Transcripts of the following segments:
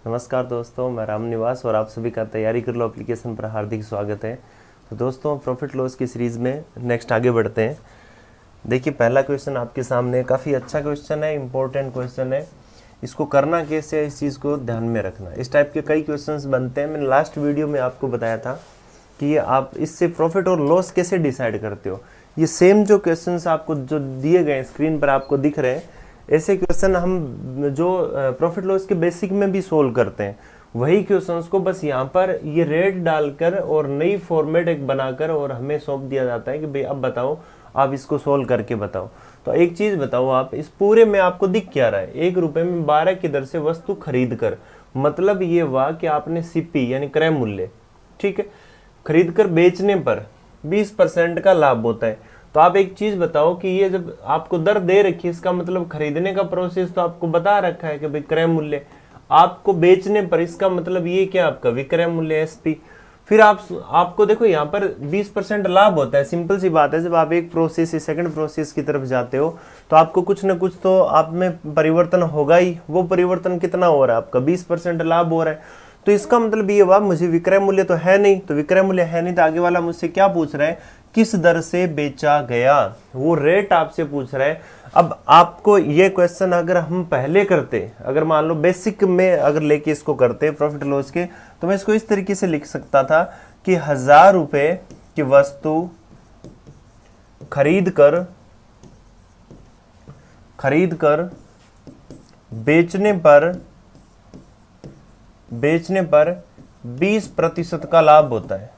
नमस्कार दोस्तों, मैं राम निवास और आप सभी का तैयारी कर लो एप्लीकेशन पर हार्दिक स्वागत है। तो दोस्तों, प्रॉफिट लॉस की सीरीज़ में नेक्स्ट आगे बढ़ते हैं। देखिए, पहला क्वेश्चन आपके सामने काफ़ी अच्छा क्वेश्चन है, इंपॉर्टेंट क्वेश्चन है। इसको करना कैसे है, इस चीज़ को ध्यान में रखना। इस टाइप के कई क्वेश्चंस बनते हैं। मैंने लास्ट वीडियो में आपको बताया था कि आप इससे प्रॉफिट और लॉस कैसे डिसाइड करते हो। ये सेम जो क्वेश्चंस आपको जो दिए गए स्क्रीन पर आपको दिख रहे हैं, ऐसे क्वेश्चन हम जो प्रॉफिट लॉस के बेसिक में भी सोल्व करते हैं, वही क्वेश्चंस को बस यहाँ पर ये रेट डालकर और नई फॉर्मेट एक बनाकर और हमें सौंप दिया जाता है कि भाई अब बताओ, आप इसको सोल्व करके बताओ। तो एक चीज बताओ, आप इस पूरे में आपको दिख क्या रहा है, 1 रुपए में 12 की दर से वस्तु खरीद कर, मतलब ये हुआ कि आपने सीपी यानी क्रय मूल्य, ठीक है, खरीद कर बेचने पर 20% का लाभ होता है। तो आप एक चीज बताओ कि ये जब आपको दर दे रखी है, इसका मतलब खरीदने का प्रोसेस तो आपको बता रखा है कि भाई क्रय मूल्य, आपको बेचने पर इसका मतलब ये क्या, आपका विक्रय मूल्य एसपी। फिर आपको देखो यहाँ पर 20% लाभ होता है। सिंपल सी बात है, जब आप एक प्रोसेस से सेकंड प्रोसेस की तरफ जाते हो तो आपको कुछ ना कुछ तो आप में परिवर्तन होगा ही। वो परिवर्तन कितना हो रहा है, आपका 20% लाभ हो रहा है। तो इसका मतलब ये हुआ मुझे विक्रय मूल्य तो है नहीं, तो विक्रय मूल्य है नहीं तो आगे वाला मुझसे क्या पूछ रहा है, किस दर से बेचा गया, वो रेट आपसे पूछ रहा है। अब आपको ये क्वेश्चन अगर हम पहले करते, अगर मान लो बेसिक में अगर लेके इसको करते प्रॉफिट लॉस के, तो मैं इसको इस तरीके से लिख सकता था कि 1000 रुपए की वस्तु खरीद कर बेचने पर 20% का लाभ होता है।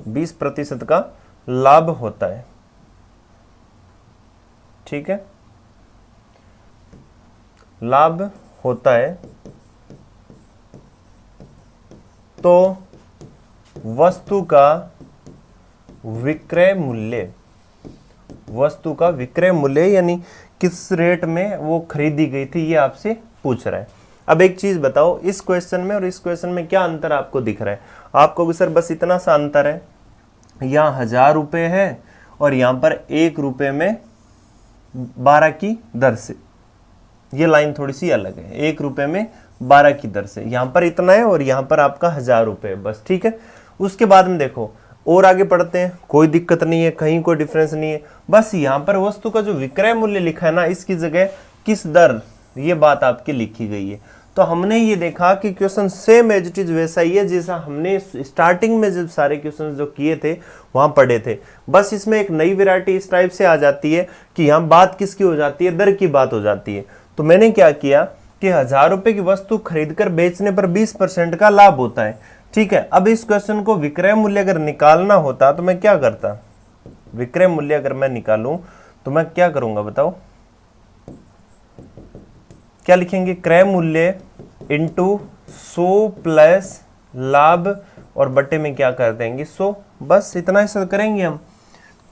20% का लाभ होता है, ठीक है, लाभ होता है। तो वस्तु का विक्रय मूल्य यानी किस रेट में वो खरीदी गई थी, ये आपसे पूछ रहा है। अब एक चीज बताओ, इस क्वेश्चन में और इस क्वेश्चन में क्या अंतर आपको दिख रहा है। आपको सर बस इतना सा अंतर है, यहाँ 1000 रुपए है और यहाँ पर 1 रुपए में 12 की दर से, ये लाइन थोड़ी सी अलग है, 1 रुपए में 12 की दर से, यहाँ पर इतना है और यहाँ पर आपका 1000 रुपए बस, ठीक है। उसके बाद में देखो और आगे पढ़ते हैं, कोई दिक्कत नहीं है, कहीं कोई डिफरेंस नहीं है। बस यहाँ पर वस्तु का जो विक्रय मूल्य लिखा है ना, इसकी जगह किस दर, ये बात आपकी लिखी गई है। तो हमने ये देखा कि question same as it is वैसा ही है जैसा हमने स्टार्टिंग में जब सारे क्वेश्चन जो किए थे वहां पढ़े थे। बस इसमें एक नई वैरायटी इस टाइप से आ जाती है कि यहाँ बात किसकी हो जाती है, दर की बात हो जाती है। तो मैंने क्या किया कि 1000 रुपए की वस्तु खरीदकर बेचने पर 20% का लाभ होता है, ठीक है। अब इस क्वेश्चन को विक्रय मूल्य अगर निकालना होता तो मैं क्या करता, विक्रय मूल्य अगर मैं निकालूं तो मैं क्या करूंगा बताओ, क्या लिखेंगे, क्रय मूल्य इंटू 100 प्लस लाभ और बट्टे में क्या कर देंगे 100, बस इतना ही करेंगे हम।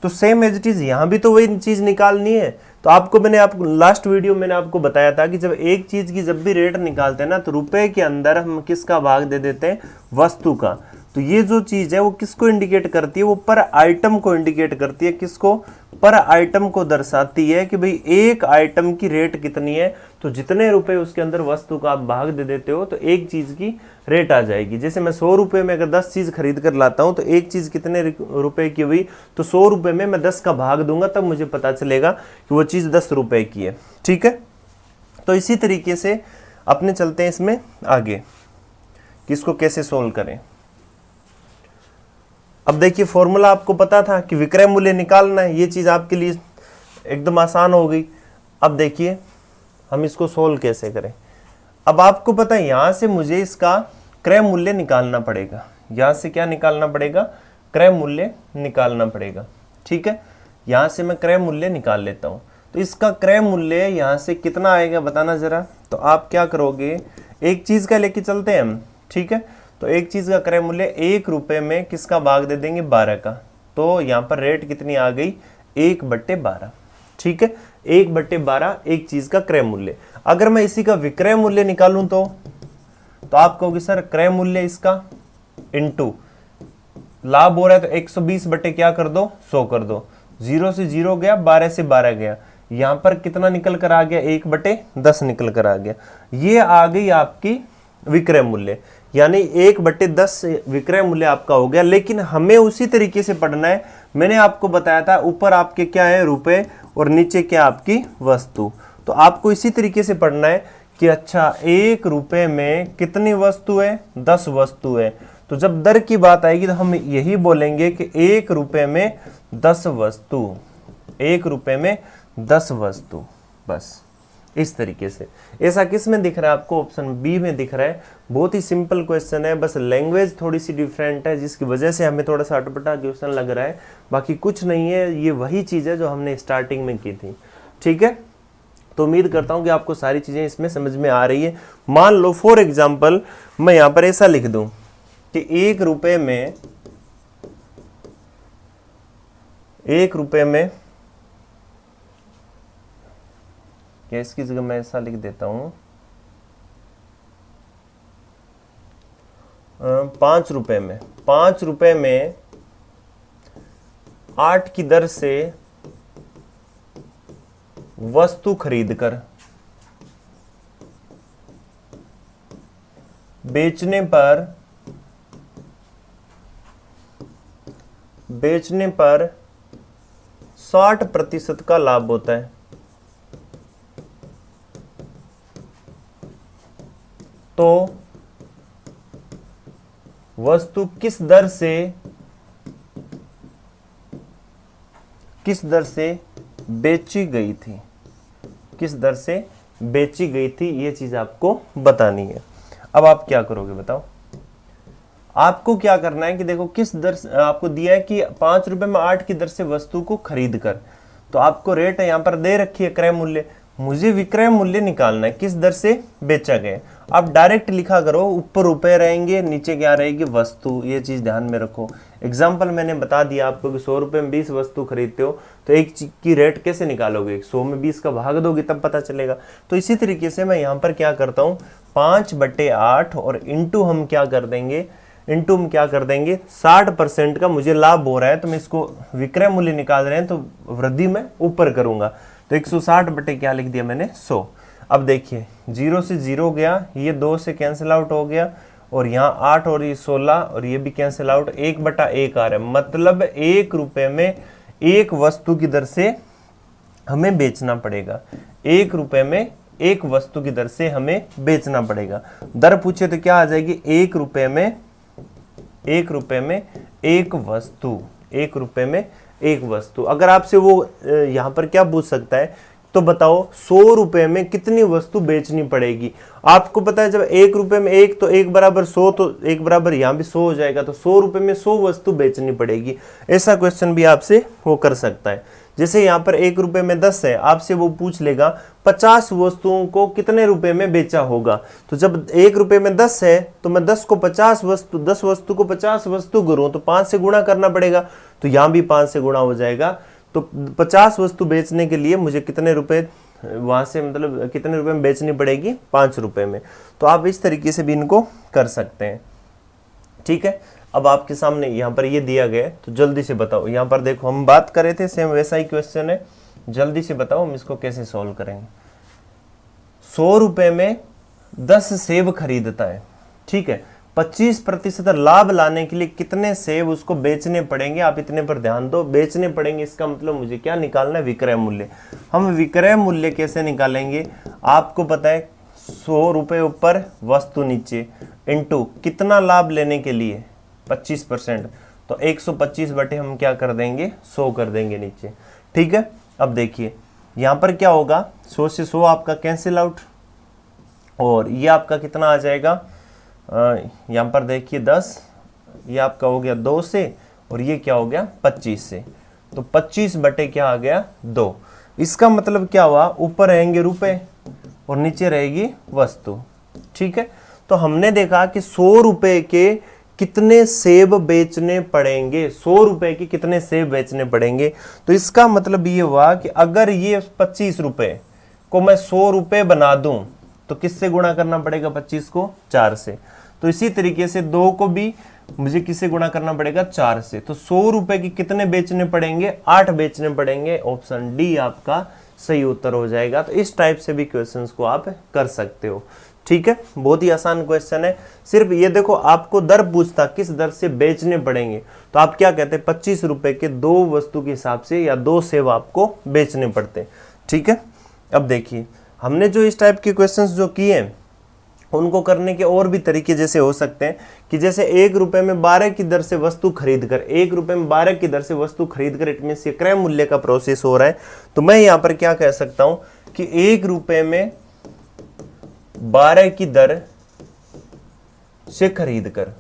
तो सेम एज इट इज यहां भी तो वही चीज निकालनी है। तो आपको लास्ट वीडियो मैंने आपको बताया था कि जब एक चीज की जब भी रेट निकालते हैं ना, तो रुपए के अंदर हम किसका भाग दे देते हैं, वस्तु का। तो ये जो चीज है वो किसको इंडिकेट करती है, वो पर आइटम को इंडिकेट करती है। किसको, पर आइटम को दर्शाती है कि भाई एक आइटम की रेट कितनी है। तो जितने रुपए उसके अंदर वस्तु का आप भाग दे देते हो तो एक चीज की रेट आ जाएगी। जैसे मैं 100 रुपए में अगर 10 चीज खरीद कर लाता हूं तो एक चीज कितने रुपए की हुई, तो 100 रुपए में मैं 10 का भाग दूंगा, तब मुझे पता चलेगा कि वो चीज 10 रुपए की है, ठीक है। तो इसी तरीके से अपने चलते हैं इसमें आगे कि इसको कैसे सोल्व करें। अब देखिए, फॉर्मूला आपको पता था कि विक्रय मूल्य निकालना है, ये चीज आपके लिए एकदम आसान हो गई। अब देखिए हम इसको सोल्व कैसे करें। अब आपको पता है यहां से मुझे इसका क्रय मूल्य निकालना पड़ेगा। यहां से क्या निकालना पड़ेगा, क्रय मूल्य निकालना पड़ेगा, ठीक है। यहां से मैं क्रय मूल्य निकाल लेता हूं। तो इसका क्रय मूल्य यहां से कितना आएगा बताना जरा। तो आप क्या करोगे, एक चीज का लेके चलते हैं हम, ठीक है। तो एक चीज का क्रय मूल्य 1 रुपए में किसका भाग दे देंगे, 12 का। तो यहाँ पर रेट कितनी आ गई, 1/12, ठीक है। 1/12 एक चीज का क्रय मूल्य। अगर मैं इसी का विक्रय मूल्य निकालूं तो आप कहोगे सर क्रय मूल्य इसका इंटू लाभ हो रहा है तो 120 बटे क्या कर दो, 100 कर दो। 0 से 0 गया, 12 से 12 गया, यहां पर कितना निकल कर आ गया, 1/10 निकल कर आ गया। ये आ गई आपकी विक्रय मूल्य, यानी 1/10 विक्रय मूल्य आपका हो गया। लेकिन हमें उसी तरीके से पढ़ना है, मैंने आपको बताया था ऊपर आपके क्या है रुपए और नीचे क्या आपकी वस्तु। तो आपको इसी तरीके से पढ़ना है कि अच्छा 1 रुपए में कितनी वस्तु है, 10 वस्तु है। तो जब दर की बात आएगी तो हम यही बोलेंगे कि 1 रुपए में 10 वस्तु, 1 रुपए में 10 वस्तु, बस इस तरीके से। ऐसा किस में दिख रहा है आपको, ऑप्शन बी में दिख रहा है। बहुत ही सिंपल क्वेश्चन है, बस लैंग्वेज थोड़ी सी डिफरेंट है जिसकी वजह से हमें थोड़ा सा अटपटा क्वेश्चन लग रहा है, बाकी कुछ नहीं है। ये वही चीज़ है जो हमने स्टार्टिंग में की थी, ठीक है। तो उम्मीद करता हूँ कि आपको सारी चीज़ें इसमें समझ में आ रही है। मान लो फॉर एग्जाम्पल मैं यहाँ पर ऐसा लिख दूँ कि 1 रुपये में, 1 रुपये में, क्या इसकी जगह मैं ऐसा लिख देता हूं 5 रुपए में, 5 रुपए में 8 की दर से वस्तु खरीदकर बेचने पर 60% का लाभ होता है। तो वस्तु किस दर से बेची गई थी, किस दर से बेची गई थी, ये चीज आपको बतानी है। अब आप क्या करोगे बताओ, आपको क्या करना है कि देखो किस दर से आपको दिया है कि 5 रुपए में 8 की दर से वस्तु को खरीद कर, तो आपको रेट यहां पर दे रखी है क्रय मूल्य, मुझे विक्रय मूल्य निकालना है किस दर से बेचा गया। आप डायरेक्ट लिखा करो, ऊपर रुपए रहेंगे नीचे क्या रहेगी वस्तु, ये चीज ध्यान में रखो। एग्जाम्पल मैंने बता दिया आपको कि 100 रुपए में 20 वस्तु खरीदते हो तो एक चीज की रेट कैसे निकालोगे, 100 में 20 का भाग दोगे तब पता चलेगा। तो इसी तरीके से मैं यहाँ पर क्या करता हूँ 5/8 और इंटू हम क्या कर देंगे, 60% का मुझे लाभ हो रहा है तो मैं इसको विक्रय मूल्य निकाल रहे हैं तो वृद्धि में ऊपर करूंगा, तो 160 बटे क्या लिख दिया मैंने 100। अब देखिए 0 से 0 गया, ये 2 से कैंसिल आउट हो गया और यहाँ 8 और ये 16 और ये भी कैंसिल आउट, 1/1 आ रहा है। मतलब 1 रुपए में 1 वस्तु की दर से हमें बेचना पड़ेगा, 1 रुपए में 1 वस्तु की दर से हमें बेचना पड़ेगा। दर पूछे तो क्या आ जाएगी, 1 रुपए में 1 वस्तु, 1 रुपए में 1 वस्तु। अगर आपसे वो यहाँ पर क्या पूछ सकता है तो बताओ 100 रुपए में कितनी वस्तु बेचनी पड़ेगी। आपको पता है जब 1 रुपए में 1 तो 1 बराबर 100, तो 1 बराबर यहाँ भी 100 हो जाएगा, तो 100 रुपए में 100 वस्तु बेचनी पड़ेगी। ऐसा क्वेश्चन भी आपसे वो कर सकता है। जैसे यहाँ पर 1 रुपए में 10 है, आपसे वो पूछ लेगा 50 वस्तुओं को कितने रुपए में बेचा होगा। तो जब 1 रुपए में 10 है तो मैं 10 को 50 वस्तु, 10 वस्तु को 50 वस्तु करूं तो 5 से गुणा करना पड़ेगा, तो यहाँ भी 5 से गुणा हो जाएगा। तो 50 वस्तु बेचने के लिए मुझे कितने रुपए वहां से, मतलब कितने रुपए में बेचनी पड़ेगी, 5 रुपए में। तो आप इस तरीके से भी इनको कर सकते हैं, ठीक है। अब आपके सामने यहाँ पर ये दिया गया है तो जल्दी से बताओ, यहाँ पर देखो हम बात कर रहे थे सेम वैसा ही क्वेश्चन है, जल्दी से बताओ हम इसको कैसे सॉल्व करेंगे। 100 रुपए में 10 सेब खरीदता है, ठीक है, 25% लाभ लाने के लिए कितने सेब उसको बेचने पड़ेंगे, आप इतने पर ध्यान दो, बेचने पड़ेंगे इसका मतलब मुझे क्या निकालना है, विक्रय मूल्य। हम विक्रय मूल्य कैसे निकालेंगे, आपको पता है 100 रुपए ऊपर वस्तु नीचे इंटू कितना लाभ लेने के लिए 25%, तो 125 बटे हम क्या कर देंगे 100 कर देंगे नीचे, ठीक है। अब देखिए यहाँ पर क्या होगा, 100 से 100 आपका कैंसिल आउट और ये आपका कितना आ जाएगा, यहाँ पर देखिए 10, ये आपका हो गया 2 से और ये क्या हो गया 25 से, तो 25 बटे क्या आ गया 2। इसका मतलब क्या हुआ, ऊपर रहेंगे रुपए और नीचे रहेगी वस्तु, ठीक है। तो हमने देखा कि 100 रुपए के कितने सेब बेचने पड़ेंगे, 100 रुपए के कितने सेब बेचने पड़ेंगे। तो इसका मतलब ये हुआ कि अगर ये 25 रुपए को मैं 100 रुपए बना दूं तो किससे गुणा करना पड़ेगा, 25 को 4 से। तो इसी तरीके से 2 को भी मुझे किससे गुणा करना पड़ेगा, 4 से। तो 100 रुपए की कितने बेचने पड़ेंगे, 8 बेचने पड़ेंगे। ऑप्शन डी आपका सही उत्तर हो जाएगा। तो इस टाइप से भी क्वेश्चंस को आप कर सकते हो। ठीक है, बहुत ही आसान क्वेश्चन है। सिर्फ ये देखो, आपको दर पूछता किस दर से बेचने पड़ेंगे, तो आप क्या कहते हैं 25 रुपए के 2 वस्तु के हिसाब से या 2 सेव आपको बेचने पड़ते हैं। ठीक है, अब देखिए हमने जो इस टाइप के क्वेश्चंस जो किए हैं उनको करने के और भी तरीके जैसे हो सकते हैं कि जैसे 1 रुपए में 12 की दर से वस्तु खरीद कर, 1 रुपए में 12 की दर से वस्तु खरीद कर, इट मींस ये क्रय मूल्य का प्रोसेस हो रहा है। तो मैं यहां पर क्या कह सकता हूं कि 1 रुपए में 12 की दर से खरीद कर,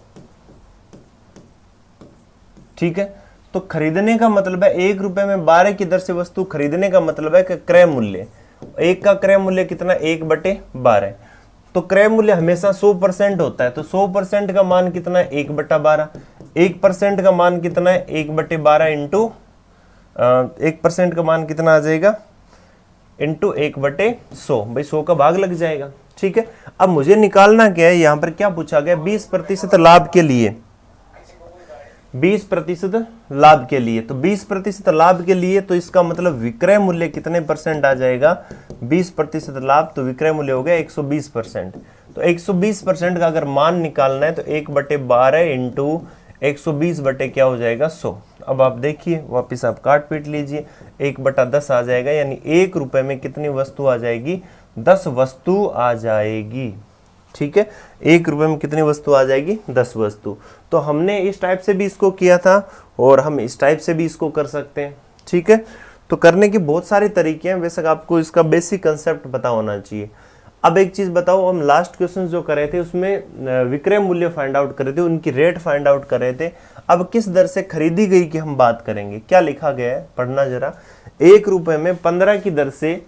ठीक है, तो खरीदने का मतलब है 1 रुपए में 12 की दर से वस्तु खरीदने का मतलब है कि क्रय मूल्य, एक का क्रय मूल्य कितना 1/12। तो क्रय मूल्य हमेशा 100% होता है, तो 100% का मान कितना है 1/12। 1% का मान कितना है 1/12 इंटू 1% का मान कितना आ जाएगा इंटू 1/100। भाई 100 का भाग लग जाएगा। ठीक है, अब मुझे निकालना क्या है, यहां पर क्या पूछा गया 20% लाभ के लिए, 20% लाभ के लिए। तो 20% लाभ के लिए तो इसका मतलब विक्रय मूल्य कितने परसेंट आ जाएगा 20% लाभ, तो विक्रय मूल्य हो गया 120%। तो 120% का अगर मान निकालना है तो 1/12 इंटू 120 बटे क्या हो जाएगा 100। अब आप देखिए वापिस आप काट पीट लीजिए, 1/10 आ जाएगा, यानी 1 रुपए में कितनी वस्तु आ जाएगी 10 वस्तु आ जाएगी। ठीक है, 1 रुपए में कितनी वस्तु आ जाएगी 10 वस्तु। तो हमने इस टाइप से भी इसको किया था और हम इस टाइप से भी इसको कर सकते हैं। ठीक है, तो करने के बहुत सारे तरीके हैं, वैसे आपको इसका बेसिक कंसेप्ट पता होना चाहिए। अब एक चीज बताओ, हम लास्ट क्वेश्चन जो कर रहे थे उसमें विक्रय मूल्य फाइंड आउट कर रहे थे, उनकी रेट फाइंड आउट कर रहे थे। अब किस दर से खरीदी गई की हम बात करेंगे। क्या लिखा गया है पढ़ना जरा, 1 रुपए में 15 की दर से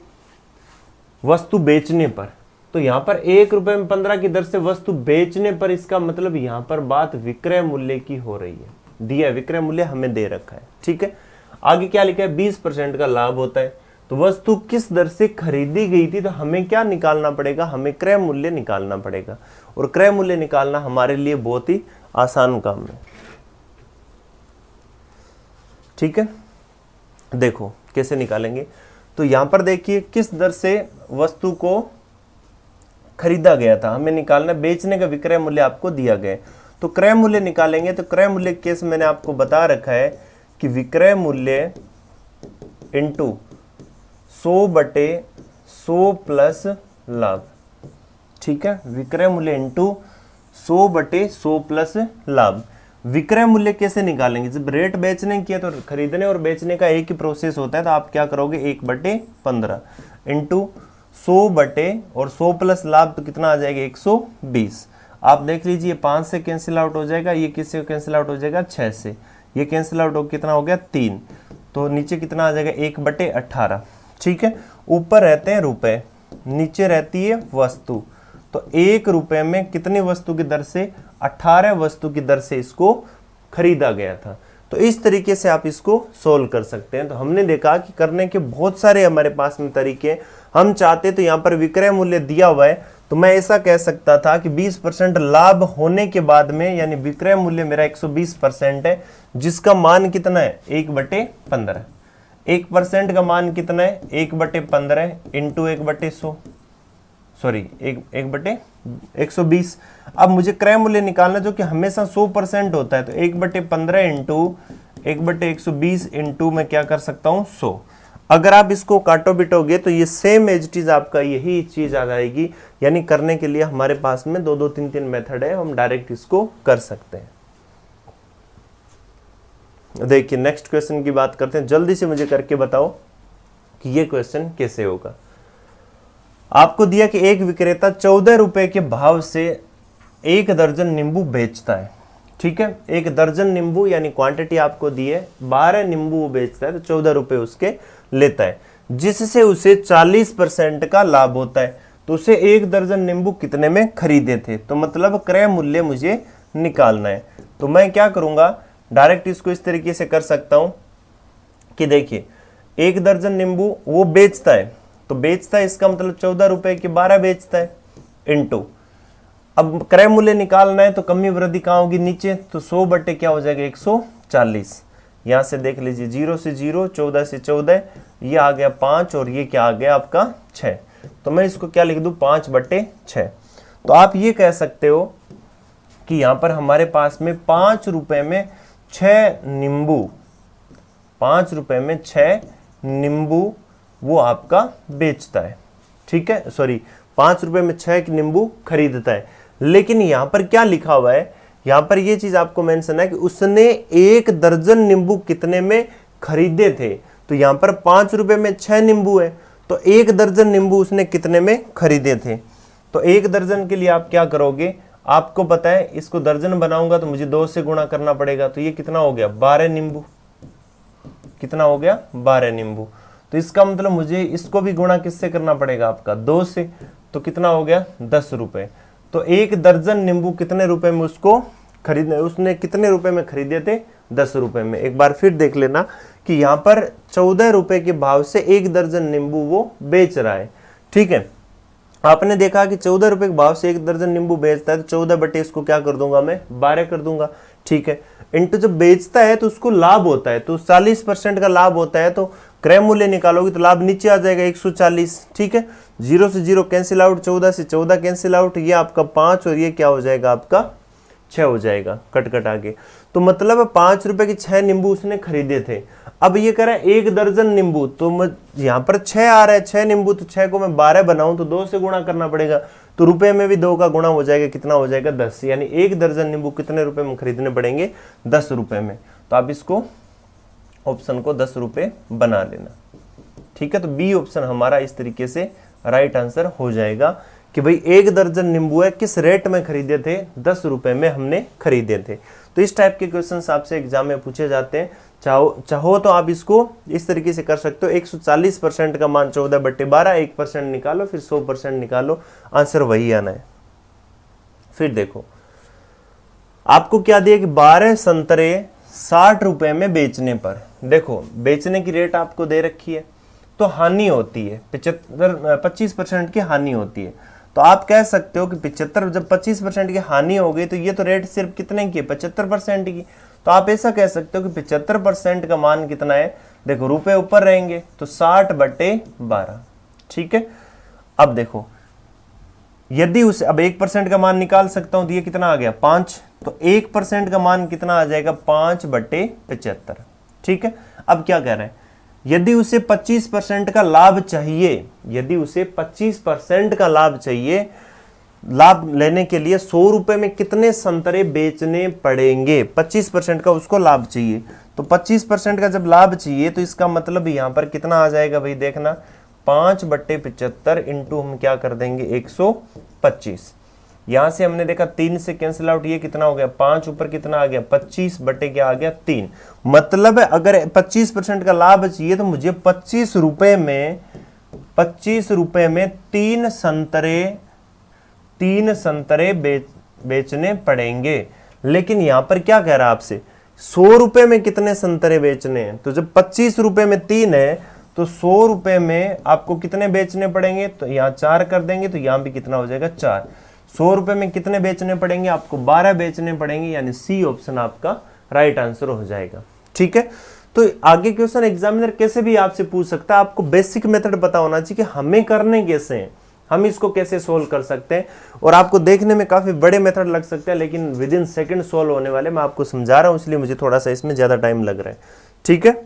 वस्तु बेचने पर, तो यहां पर 1 रुपए में 15 की दर से वस्तु बेचने पर, इसका मतलब यहां पर बात विक्रय मूल्य की हो रही है। दिया विक्रय मूल्य हमें दे रखा है। ठीक है, आगे क्या लिखा है 20% का लाभ होता है। तो वस्तु किस दर से खरीदी गई थी, तो हमें क्या निकालना पड़ेगा, हमें क्रय मूल्य निकालना पड़ेगा। और क्रय मूल्य निकालना हमारे लिए बहुत ही आसान काम है। ठीक है, देखो कैसे निकालेंगे। तो यहां पर देखिए किस दर से वस्तु को खरीदा गया था, हमें निकालना, बेचने का विक्रय मूल्य आपको दिया गया। तो क्रय मूल्य निकालेंगे, तो क्रय मूल्य केस मैंने आपको बता रखा है कि विक्रय मूल्य इंटू 100/100 प्लस लाभ। ठीक है, विक्रय मूल्य इंटू 100/100 प्लस लाभ। विक्रय मूल्य कैसे निकालेंगे, जब रेट बेचने की है तो खरीदने और बेचने का एक ही प्रोसेस होता है, तो आप क्या करोगे 1/15 इंटू 100 बटे और 100 प्लस लाभ, तो कितना आ जाएगा 120। आप देख लीजिए 5 से कैंसिल आउट हो जाएगा, ये किससे कैंसिल आउट हो जाएगा 6 से, ये कैंसिल आउट हो कितना हो गया 3, तो नीचे कितना आ जाएगा 1/18। ठीक है, ऊपर रहते हैं रुपए, नीचे रहती है वस्तु। तो 1 रुपए में कितनी वस्तु की दर से 18 वस्तु की दर से इसको खरीदा गया था। तो इस तरीके से आप इसको सोल्व कर सकते हैं। तो हमने देखा कि करने के बहुत सारे हमारे पास में तरीके, हम चाहते तो यहाँ पर विक्रय मूल्य दिया हुआ है, तो मैं ऐसा कह सकता था कि 20% लाभ होने के बाद में, यानी विक्रय मूल्य मेरा 120% है, जिसका मान कितना है 1/15। 1% का मान कितना है 1/15 इंटू 1/100, सॉरी 1/120। अब मुझे क्रय मूल्य निकालना जो कि हमेशा 100% होता है, तो 1/15 इंटू 1/120 इंटू मैं क्या कर सकता हूँ 100। अगर आप इसको काटो बिटोगे तो ये सेम एज इट इज आपका यही चीज आ जाएगी। यानी करने के लिए हमारे पास में 2 3 मेथड है, हम डायरेक्ट इसको कर सकते हैं। देखिए नेक्स्ट क्वेश्चन की बात करते हैं, जल्दी से मुझे करके बताओ कि ये क्वेश्चन कैसे होगा। आपको दिया कि एक विक्रेता 14 रुपए के भाव से 1 दर्जन नींबू बेचता है। ठीक है, 1 दर्जन नींबू यानी क्वांटिटी आपको दी है, 12 नींबू वो बेचता है, तो 14 रुपए उसके लेता है, जिससे उसे 40% का लाभ होता है। तो उसे 1 दर्जन नींबू कितने में खरीदे थे, तो मतलब क्रय मूल्य मुझे निकालना है। तो मैं क्या करूंगा, डायरेक्ट इसको इस तरीके से कर सकता हूं कि देखिए 1 दर्जन नींबू वो बेचता है, तो बेचता है इसका मतलब 14 रुपए के 12 बेचता है इंटू, अब क्रय मूल्य निकालना है तो कमी वृद्धि कहाँ होगी नीचे, तो 100 बटे क्या हो जाएगा 140, यहाँ से देख लीजिए 0 से 0, 14 से 14, ये आ गया 5 और ये क्या आ गया आपका 6। तो मैं इसको क्या लिख दूं 5/6। तो आप ये कह सकते हो कि यहाँ पर हमारे पास में 5 रुपए में 6 नींबू, 5 रुपए में 6 नींबू वो आपका बेचता है, ठीक है, सॉरी 5 रुपए में 6 नींबू खरीदता है। लेकिन यहाँ पर क्या लिखा हुआ है, यहाँ पर ये चीज आपको मेंशन है कि उसने 1 दर्जन नींबू कितने में खरीदे थे। तो यहाँ पर 5 रुपए में 6 नींबू है, तो 1 दर्जन नींबू उसने कितने में खरीदे थे। तो 1 दर्जन के लिए आप क्या करोगे, आपको पता है इसको दर्जन बनाऊंगा तो मुझे 2 से गुणा करना पड़ेगा। तो ये कितना हो गया 12 नींबू, कितना हो गया 12 नींबू। तो इसका मतलब मुझे इसको भी गुणा किससे करना पड़ेगा आपका 2 से। तो कितना हो गया 10 रुपए। तो 1 दर्जन नींबू कितने रुपए में उसको खरीदने, उसने कितने रुपए में खरीदे थे 10 रुपए में। एक बार फिर देख लेना कि यहाँ पर 14 रुपए के भाव से 1 दर्जन नींबू वो बेच रहा है, ठीक है। आपने देखा कि 14 रुपए के भाव से 1 दर्जन नींबू बेचता है, तो 14 बटे इसको क्या कर दूंगा मैं 12 कर दूंगा, ठीक है। इंटू जब बेचता है तो उसको लाभ होता है, तो 40% का लाभ होता है, तो क्रय मूल्य निकालोगे तो लाभ नीचे आ जाएगा 140, ठीक है। 0 से 0 कैंसिल आउट, 14 से 14 कैंसिल आउट, ये आपका 5 और ये क्या हो जाएगा आपका 6 हो जाएगा, कट कट आगे। तो मतलब 5 रुपए के 6 नींबू उसने खरीदे थे। अब ये कह रहा है 1 दर्जन नींबू, तो यहाँ पर 6 आ रहा है, 6 नींबू, तो 6 को मैं 12 बनाऊं तो 2 से गुणा करना पड़ेगा। तो रुपए में भी 2 का गुणा हो जाएगा, कितना हो जाएगा 10, यानी 1 दर्जन नींबू कितने रुपए में खरीदने पड़ेंगे 10 रुपए में। तो आप इसको ऑप्शन को 10 रुपए बना लेना, ठीक है। तो बी ऑप्शन हमारा इस तरीके से राइट आंसर हो जाएगा कि भाई 1 दर्जन नींबू है, किस रेट में खरीदे थे 10 रुपए में हमने खरीदे थे। तो इस टाइप के क्वेश्चंस आपसे एग्जाम में पूछे जाते हैं। चाहो तो आप इसको इस तरीके से कर सकते हो, 140% का मान 14/12, 1% निकालो, फिर 100% निकालो, आंसर वही आना है। फिर देखो आपको क्या दिया कि 12 संतरे 60 रुपए में बेचने पर, देखो बेचने की रेट आपको दे रखी है, तो हानि होती है 25% की हानि होती है। तो आप कह सकते हो कि 75, जब 25% की हानि हो गई तो ये तो रेट सिर्फ कितने की है 75% की। तो आप ऐसा कह सकते हो कि 75% का मान कितना है, देखो रुपए ऊपर रहेंगे तो 60/12, ठीक है। अब देखो यदि उसे अब 1% का मान निकाल सकता हूं तो ये कितना आ गया 5, तो 1% का मान कितना आ जाएगा 5/75, ठीक है। अब क्या कह रहे हैं, यदि उसे 25% का लाभ चाहिए, यदि उसे 25% का लाभ चाहिए, लाभ लेने के लिए 100 रुपए में कितने संतरे बेचने पड़ेंगे, 25% का उसको लाभ चाहिए। तो 25% का जब लाभ चाहिए तो इसका मतलब यहां पर कितना आ जाएगा भाई, देखना 5/75 इंटू हम क्या कर देंगे 125। यहां से हमने देखा 3 से कैंसिल आउट, ये कितना हो गया 5, ऊपर कितना आ गया 25 बटे क्या आ गया 3। मतलब अगर 25% का लाभ चाहिए तो मुझे 25 रुपए में 3 संतरे बेचने पड़ेंगे। लेकिन यहां पर क्या कह रहा है आपसे 100 रुपए में कितने संतरे बेचने हैं, तो जब 25 रुपए में 3 है तो 100 रुपए में आपको कितने बेचने पड़ेंगे, तो यहाँ 4 कर देंगे, तो यहाँ भी कितना हो जाएगा 4। 100 रुपए में कितने बेचने पड़ेंगे, आपको 12 बेचने पड़ेंगे, यानी सी ऑप्शन आपका राइट आंसर हो जाएगा, ठीक है। तो आगे क्वेश्चन एग्जामिनर कैसे भी आपसे पूछ सकता है, आपको बेसिक मेथड पता होना चाहिए कि हमें करने कैसे हैं, हम इसको कैसे सोल्व कर सकते हैं। और आपको देखने में काफी बड़े मेथड लग सकते हैं, लेकिन विद इन सेकंड सोल्व होने वाले, मैं आपको समझा रहा हूं, इसलिए मुझे थोड़ा सा इसमें ज्यादा टाइम लग रहा है, ठीक है।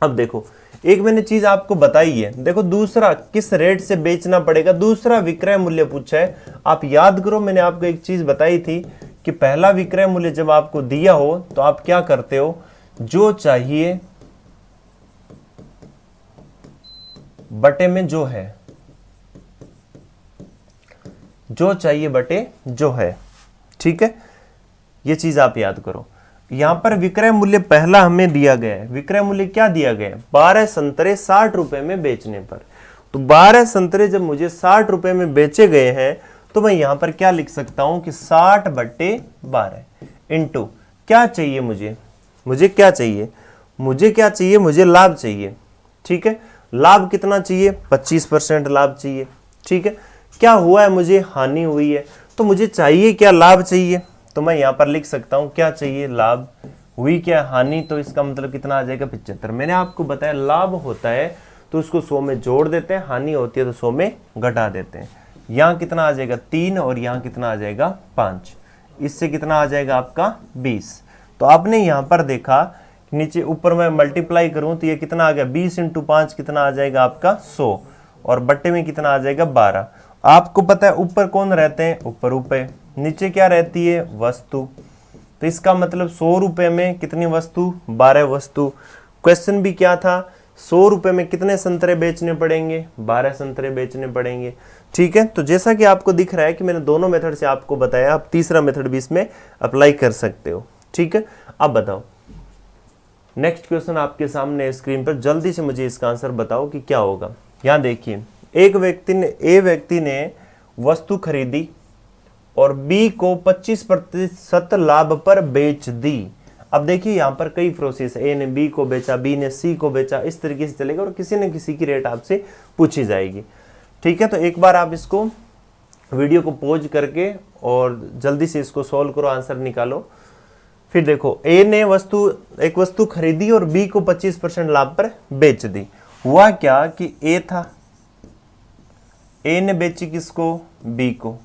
अब देखो एक मैंने चीज आपको बताई है, देखो दूसरा किस रेट से बेचना पड़ेगा, दूसरा विक्रय मूल्य पूछा है। आप याद करो मैंने आपको एक चीज बताई थी कि पहला विक्रय मूल्य जब आपको दिया हो तो आप क्या करते हो, जो चाहिए बटे में जो है, जो चाहिए बटे जो है, ठीक है। ये चीज आप याद करो। यहां पर विक्रय मूल्य पहला हमें दिया गया है, विक्रय मूल्य क्या दिया गया है 12 संतरे 60 रुपए में बेचने पर। तो 12 संतरे जब मुझे 60 रुपए में बेचे गए हैं तो मैं यहां पर क्या लिख सकता हूं कि 60/12 इंटू क्या चाहिए मुझे क्या चाहिए, मुझे लाभ चाहिए, ठीक है। लाभ कितना चाहिए 25% लाभ चाहिए, ठीक है। क्या हुआ है, मुझे हानि हुई है, तो मुझे चाहिए क्या लाभ चाहिए, तो मैं यहां पर लिख सकता हूं क्या चाहिए लाभ हुई क्या हानि, तो इसका मतलब कितना आ जाएगा 75। मैंने आपको बताया लाभ होता है तो उसको 100 में जोड़ देते हैं, हानि होती है तो 100 में घटा देते हैं। यहाँ कितना आ जाएगा 3 और यहाँ कितना आ जाएगा 5, इससे कितना आ जाएगा आपका 20। तो आपने यहाँ पर देखा नीचे ऊपर मैं मल्टीप्लाई करूं तो ये कितना आ गया 20 × 5 कितना आ जाएगा आपका 100 और बट्टे में कितना आ जाएगा 12। आपको पता है ऊपर कौन रहते हैं, ऊपर रुपए, नीचे क्या रहती है वस्तु। तो इसका मतलब 100 रुपए में कितनी वस्तु, 12 वस्तु। क्वेश्चन भी क्या था, 100 रुपए में कितने संतरे बेचने पड़ेंगे, 12 संतरे बेचने पड़ेंगे। ठीक है, तो जैसा कि आपको दिख रहा है कि मैंने दोनों मेथड से आपको बताया, आप तीसरा मेथड भी इसमें अप्लाई कर सकते हो। ठीक है, अब बताओ नेक्स्ट क्वेश्चन आपके सामने स्क्रीन पर, जल्दी से मुझे इसका आंसर बताओ कि क्या होगा। यहां देखिए ए व्यक्ति ने वस्तु खरीदी और बी को 25% लाभ पर बेच दी। अब देखिए यहाँ पर कई प्रोसेस है, ए ने बी को बेचा, बी ने सी को बेचा, इस तरीके से चलेगा और किसी न किसी की रेट आपसे पूछी जाएगी। ठीक है, तो एक बार आप इसको वीडियो को पॉज करके और जल्दी से इसको सॉल्व करो, आंसर निकालो। फिर देखो ए ने एक वस्तु खरीदी और बी को 25% लाभ पर बेच दी। हुआ क्या कि ए था, ए ने बेची किसको, बी को,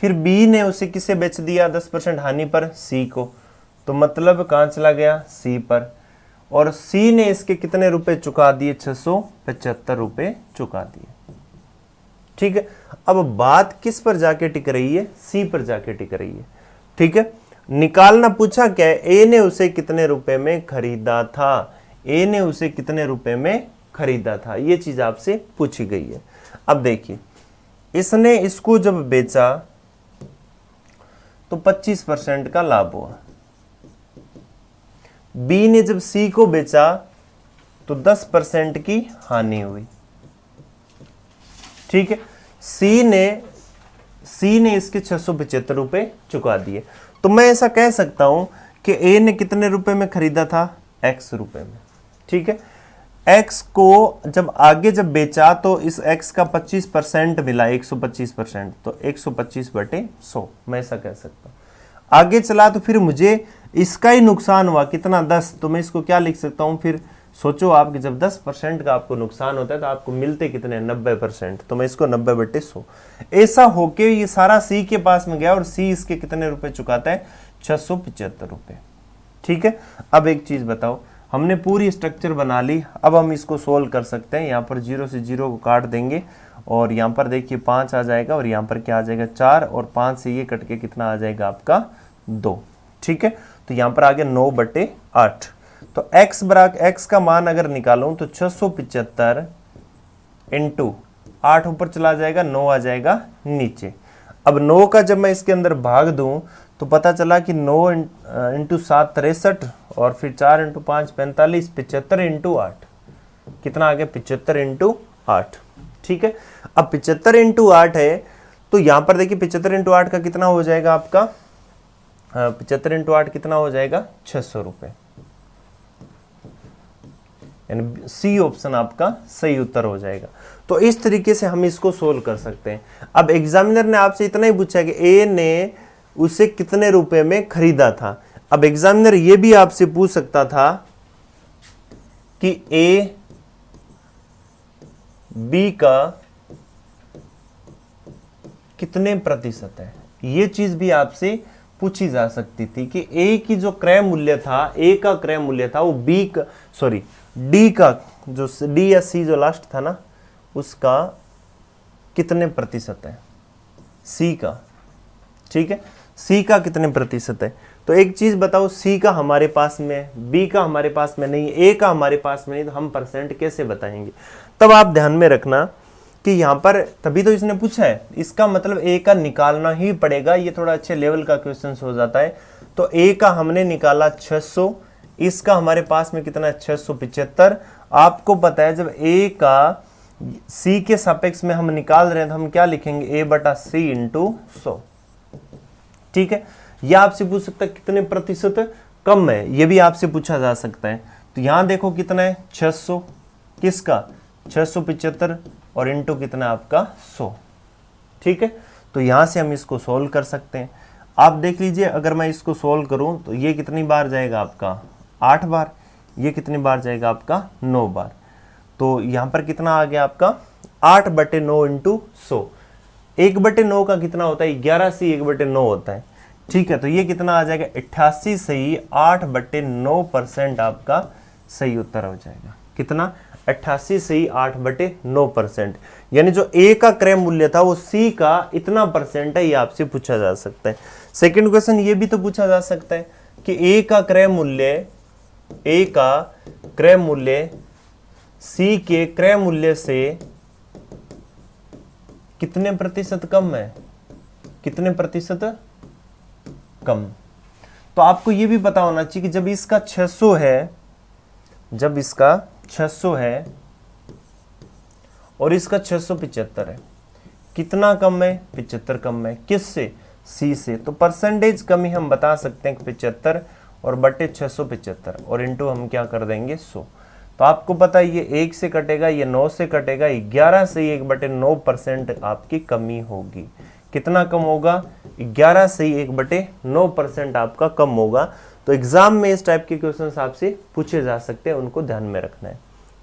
फिर बी ने उसे किसे बेच दिया 10% हानि पर, सी को, तो मतलब कहां चला गया सी पर, और सी ने इसके कितने रुपए चुका दिए 675 रुपए चुका दिए। ठीक है, अब बात किस पर जाके टिक रही है, सी पर जाके टिक रही है। ठीक है, निकालना पूछा क्या है, ए ने उसे कितने रुपए में खरीदा था, ए ने उसे कितने रुपए में खरीदा था, ये चीज आपसे पूछी गई है। अब देखिए इसने इसको जब बेचा तो 25% का लाभ हुआ, बी ने जब सी को बेचा तो 10% की हानि हुई। ठीक है, सी ने इसके 675 रुपए चुका दिए। तो मैं ऐसा कह सकता हूं कि ए ने कितने रुपए में खरीदा था, x रुपए में। ठीक है, x को जब बेचा तो इस x का 25% मिला, 125%, तो 125/100 मैं ऐसा कह सकता हूं। आगे चला तो फिर मुझे इसका ही नुकसान हुआ कितना 10, तो मैं इसको क्या लिख सकता हूं, फिर सोचो आप कि जब 10% का आपको नुकसान होता है तो आपको मिलते कितने 90%, तो मैं इसको 90/100। ऐसा होके ये सारा सी के पास में गया और सी इसके कितने रुपए चुकाता है 675 रुपए। ठीक है, अब एक चीज बताओ, हमने पूरी स्ट्रक्चर बना ली, अब हम इसको सोल्व कर सकते हैं। यहाँ पर 0 से 0 को काट देंगे और यहाँ पर देखिए 5 आ जाएगा और यहाँ पर क्या आ जाएगा 4, और 5 से ये कट के कितना आ जाएगा आपका 2। ठीक है, तो यहाँ पर आ गया 9/8। तो x का मान अगर निकालूं तो 675 × 8 ऊपर चला जाएगा, 9 आ जाएगा नीचे। अब 9 का जब मैं इसके अंदर भाग दूं तो पता चला कि 9 × 7 63 और फिर 4 × 5 45, 75 × 8 कितना आ गया 75 × 8। ठीक है, अब 75 × 8 है तो यहां पर देखिए 75 × 8 का कितना हो जाएगा आपका, 75 × 8 कितना हो जाएगा 600 रुपए। यानी सी ऑप्शन आपका सही उत्तर हो जाएगा। तो इस तरीके से हम इसको सोल्व कर सकते हैं। अब एग्जामिनर ने आपसे इतना ही पूछा कि ए ने उसे कितने रुपए में खरीदा था। अब एग्जामिनर ये भी आपसे पूछ सकता था कि ए बी का कितने प्रतिशत है, ये चीज भी आपसे पूछी जा सकती थी कि ए की जो क्रय मूल्य था, ए का क्रय मूल्य था वो डी का जो डी या सी जो लास्ट था ना उसका कितने प्रतिशत है, सी का। ठीक है, सी का कितने प्रतिशत है। तो एक चीज बताओ, सी का हमारे पास में, बी का हमारे पास में नहीं, ए का हमारे पास में नहीं, तो हम परसेंट कैसे बताएंगे। तब आप ध्यान में रखना कि यहां पर तभी तो इसने पूछा है, इसका मतलब ए का निकालना ही पड़ेगा। ये थोड़ा अच्छे लेवल का क्वेश्चन हो जाता है। तो ए का हमने निकाला 600, इसका हमारे पास में कितना है 675। आपको पता है जब ए का सी के सापेक्ष में हम निकाल रहे हैं तो हम क्या लिखेंगे, a/c × 100। ठीक है, यह आपसे पूछ सकता है कितने प्रतिशत कम है, यह भी आपसे पूछा जा सकता है। तो यहां देखो कितना है 600, किसका 675 और इंटू कितना आपका 100। ठीक है, तो यहां से हम इसको सोल्व कर सकते हैं। आप देख लीजिए, अगर मैं इसको सोल्व करूं तो ये कितनी बार जाएगा आपका 8 बार, ये कितनी बार जाएगा आपका 9 बार। तो यहां पर कितना आ गया आपका 8/9 इंटू 100। 1/9 का कितना होता है 11 से 1/9 होता है। ठीक है, तो ये कितना आ जाएगा 88 सही 8/9% आपका सही उत्तर हो जाएगा। कितना 88 सही 8/9%। यानी जो ए का क्रय मूल्य था वो सी का इतना परसेंट है, ये आपसे पूछा जा सकता है। सेकंड क्वेश्चन ये भी तो पूछा जा सकता है कि ए का क्रय मूल्य सी के क्रय मूल्य से कितने प्रतिशत कम है, कितने प्रतिशत कम। तो आपको ये भी पता होना चाहिए कि जब इसका 600 है, जब इसका 600 है और इसका 675 है, कितना कम है 75 कम है। किससे, सी से। तो परसेंटेज कमी हम बता सकते हैं 75 और बटे 675 और इंटू हम क्या कर देंगे 100। तो आपको पता है ये 1 से कटेगा, ये 9 से कटेगा, 11 से 1/9% आपकी कमी होगी। कितना कम होगा 11 से 1/9% आपका कम होगा। तो एग्जाम में इस टाइप के क्वेश्चंस आपसे पूछे जा सकते हैं, उनको ध्यान में रखना है।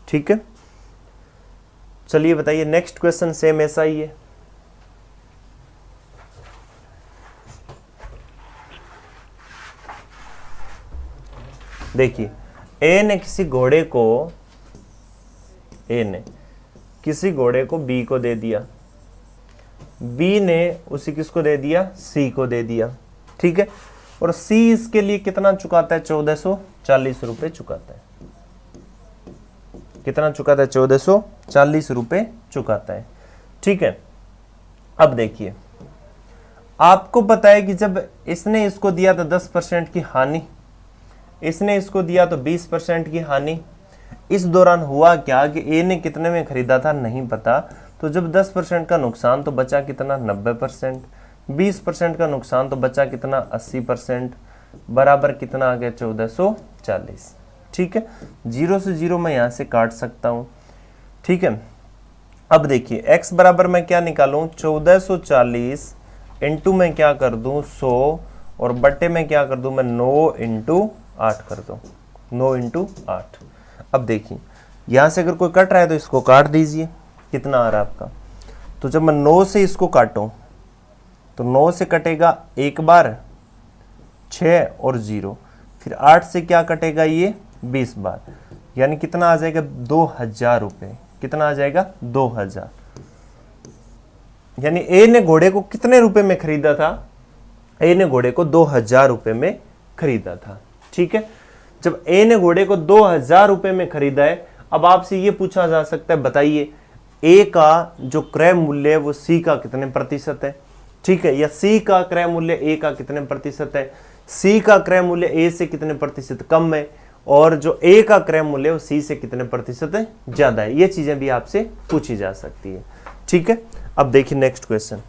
ठीक है, चलिए बताइए नेक्स्ट क्वेश्चन सेम ऐसा ही है। देखिए ए ने किसी घोड़े को बी को दे दिया, बी ने उसे किसको दे दिया, सी को दे दिया। ठीक है, और सी इसके लिए कितना चुकाता है 1440 रुपए चुकाता है। कितना चुकाता है 1440 रुपए चुकाता है। ठीक है, अब देखिए आपको पता है कि जब इसने इसको दिया तो 10% की हानि, इसने इसको दिया तो 20% की हानि। इस दौरान हुआ क्या कि ए ने कितने में खरीदा था नहीं पता, तो जब 10% का नुकसान तो बचा कितना 90%, 20% का नुकसान तो बचा कितना 80%, बराबर कितना आ गया 1440। ठीक है, 0 से 0 मैं यहां से काट सकता हूं। ठीक है, अब देखिए x बराबर मैं क्या निकालूं 1440 इंटू में क्या कर दूं 100 और बट्टे में क्या कर दूं मैं 9 इंटू 8 कर दूं, 9 इंटू 8। अब देखिए यहां से अगर कोई कट रहा है तो इसको काट दीजिए, कितना आ रहा है आपका। तो जब मैं 9 से इसको काटूं तो 9 से कटेगा एक बार 6 और 0, फिर 8 से क्या कटेगा ये 20 बार, यानी कितना आ जाएगा 2000 रुपए। कितना आ जाएगा 2000। यानी ए ने घोड़े को कितने रुपए में खरीदा था, ए ने घोड़े को 2000 रुपए में खरीदा था। ठीक है, जब ए ने घोड़े को 2000 रुपए में खरीदा है, अब आपसे यह पूछा जा सकता है बताइए ए का जो क्रय मूल्य है वो सी का कितने प्रतिशत है। ठीक है, या सी का क्रय मूल्य ए का कितने प्रतिशत है, सी का क्रय मूल्य ए से कितने प्रतिशत कम है, और जो ए का क्रय मूल्य वो सी से कितने प्रतिशत है ज्यादा है। ये चीजें भी आपसे पूछी जा सकती है। ठीक है, अब देखिए नेक्स्ट क्वेश्चन।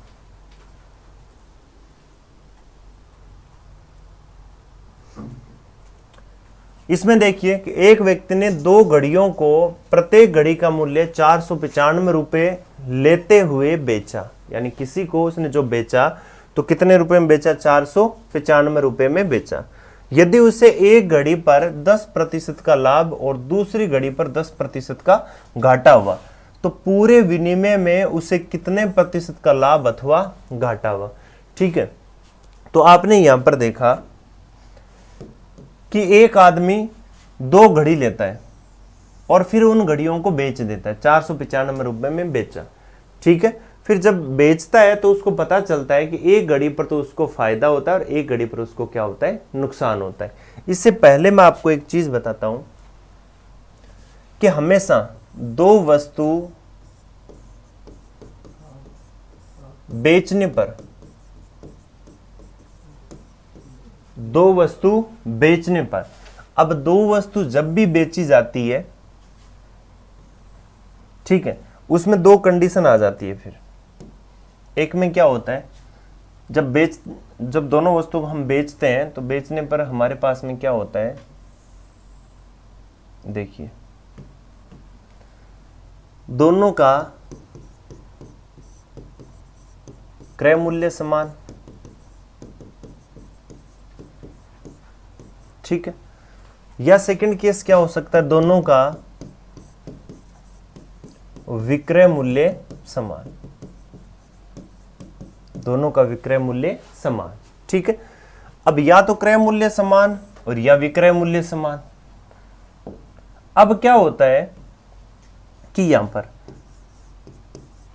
इसमें देखिए कि एक व्यक्ति ने 2 घड़ियों को प्रत्येक घड़ी का मूल्य 495 रुपए लेते हुए बेचा। यानी किसी को उसने जो बेचा तो कितने रुपए में बेचा 495 रुपए में बेचा। यदि उसे एक घड़ी पर 10% का लाभ और दूसरी घड़ी पर 10% का घाटा हुआ तो पूरे विनिमय में उसे कितने प्रतिशत का लाभ अथवा घाटा हुआ। ठीक है, तो आपने यहां पर देखा कि एक आदमी 2 घड़ी लेता है और फिर उन घड़ियों को बेच देता है, 495 रुपए में बेचा। ठीक है, फिर जब बेचता है तो उसको पता चलता है कि एक घड़ी पर तो उसको फायदा होता है और एक घड़ी पर उसको क्या होता है नुकसान होता है। इससे पहले मैं आपको एक चीज बताता हूं कि हमेशा 2 वस्तु बेचने पर, 2 वस्तु बेचने पर, अब 2 वस्तु जब भी बेची जाती है, ठीक है, उसमें 2 कंडीशन आ जाती है। फिर एक में क्या होता है, जब दोनों वस्तु को हम बेचते हैं तो बेचने पर हमारे पास में क्या होता है, देखिए दोनों का क्रय मूल्य समान, ठीक है। या सेकंड केस क्या हो सकता है, दोनों का विक्रय मूल्य समान, दोनों का विक्रय मूल्य समान, ठीक है। अब या तो क्रय मूल्य समान और या विक्रय मूल्य समान। अब क्या होता है कि यहां पर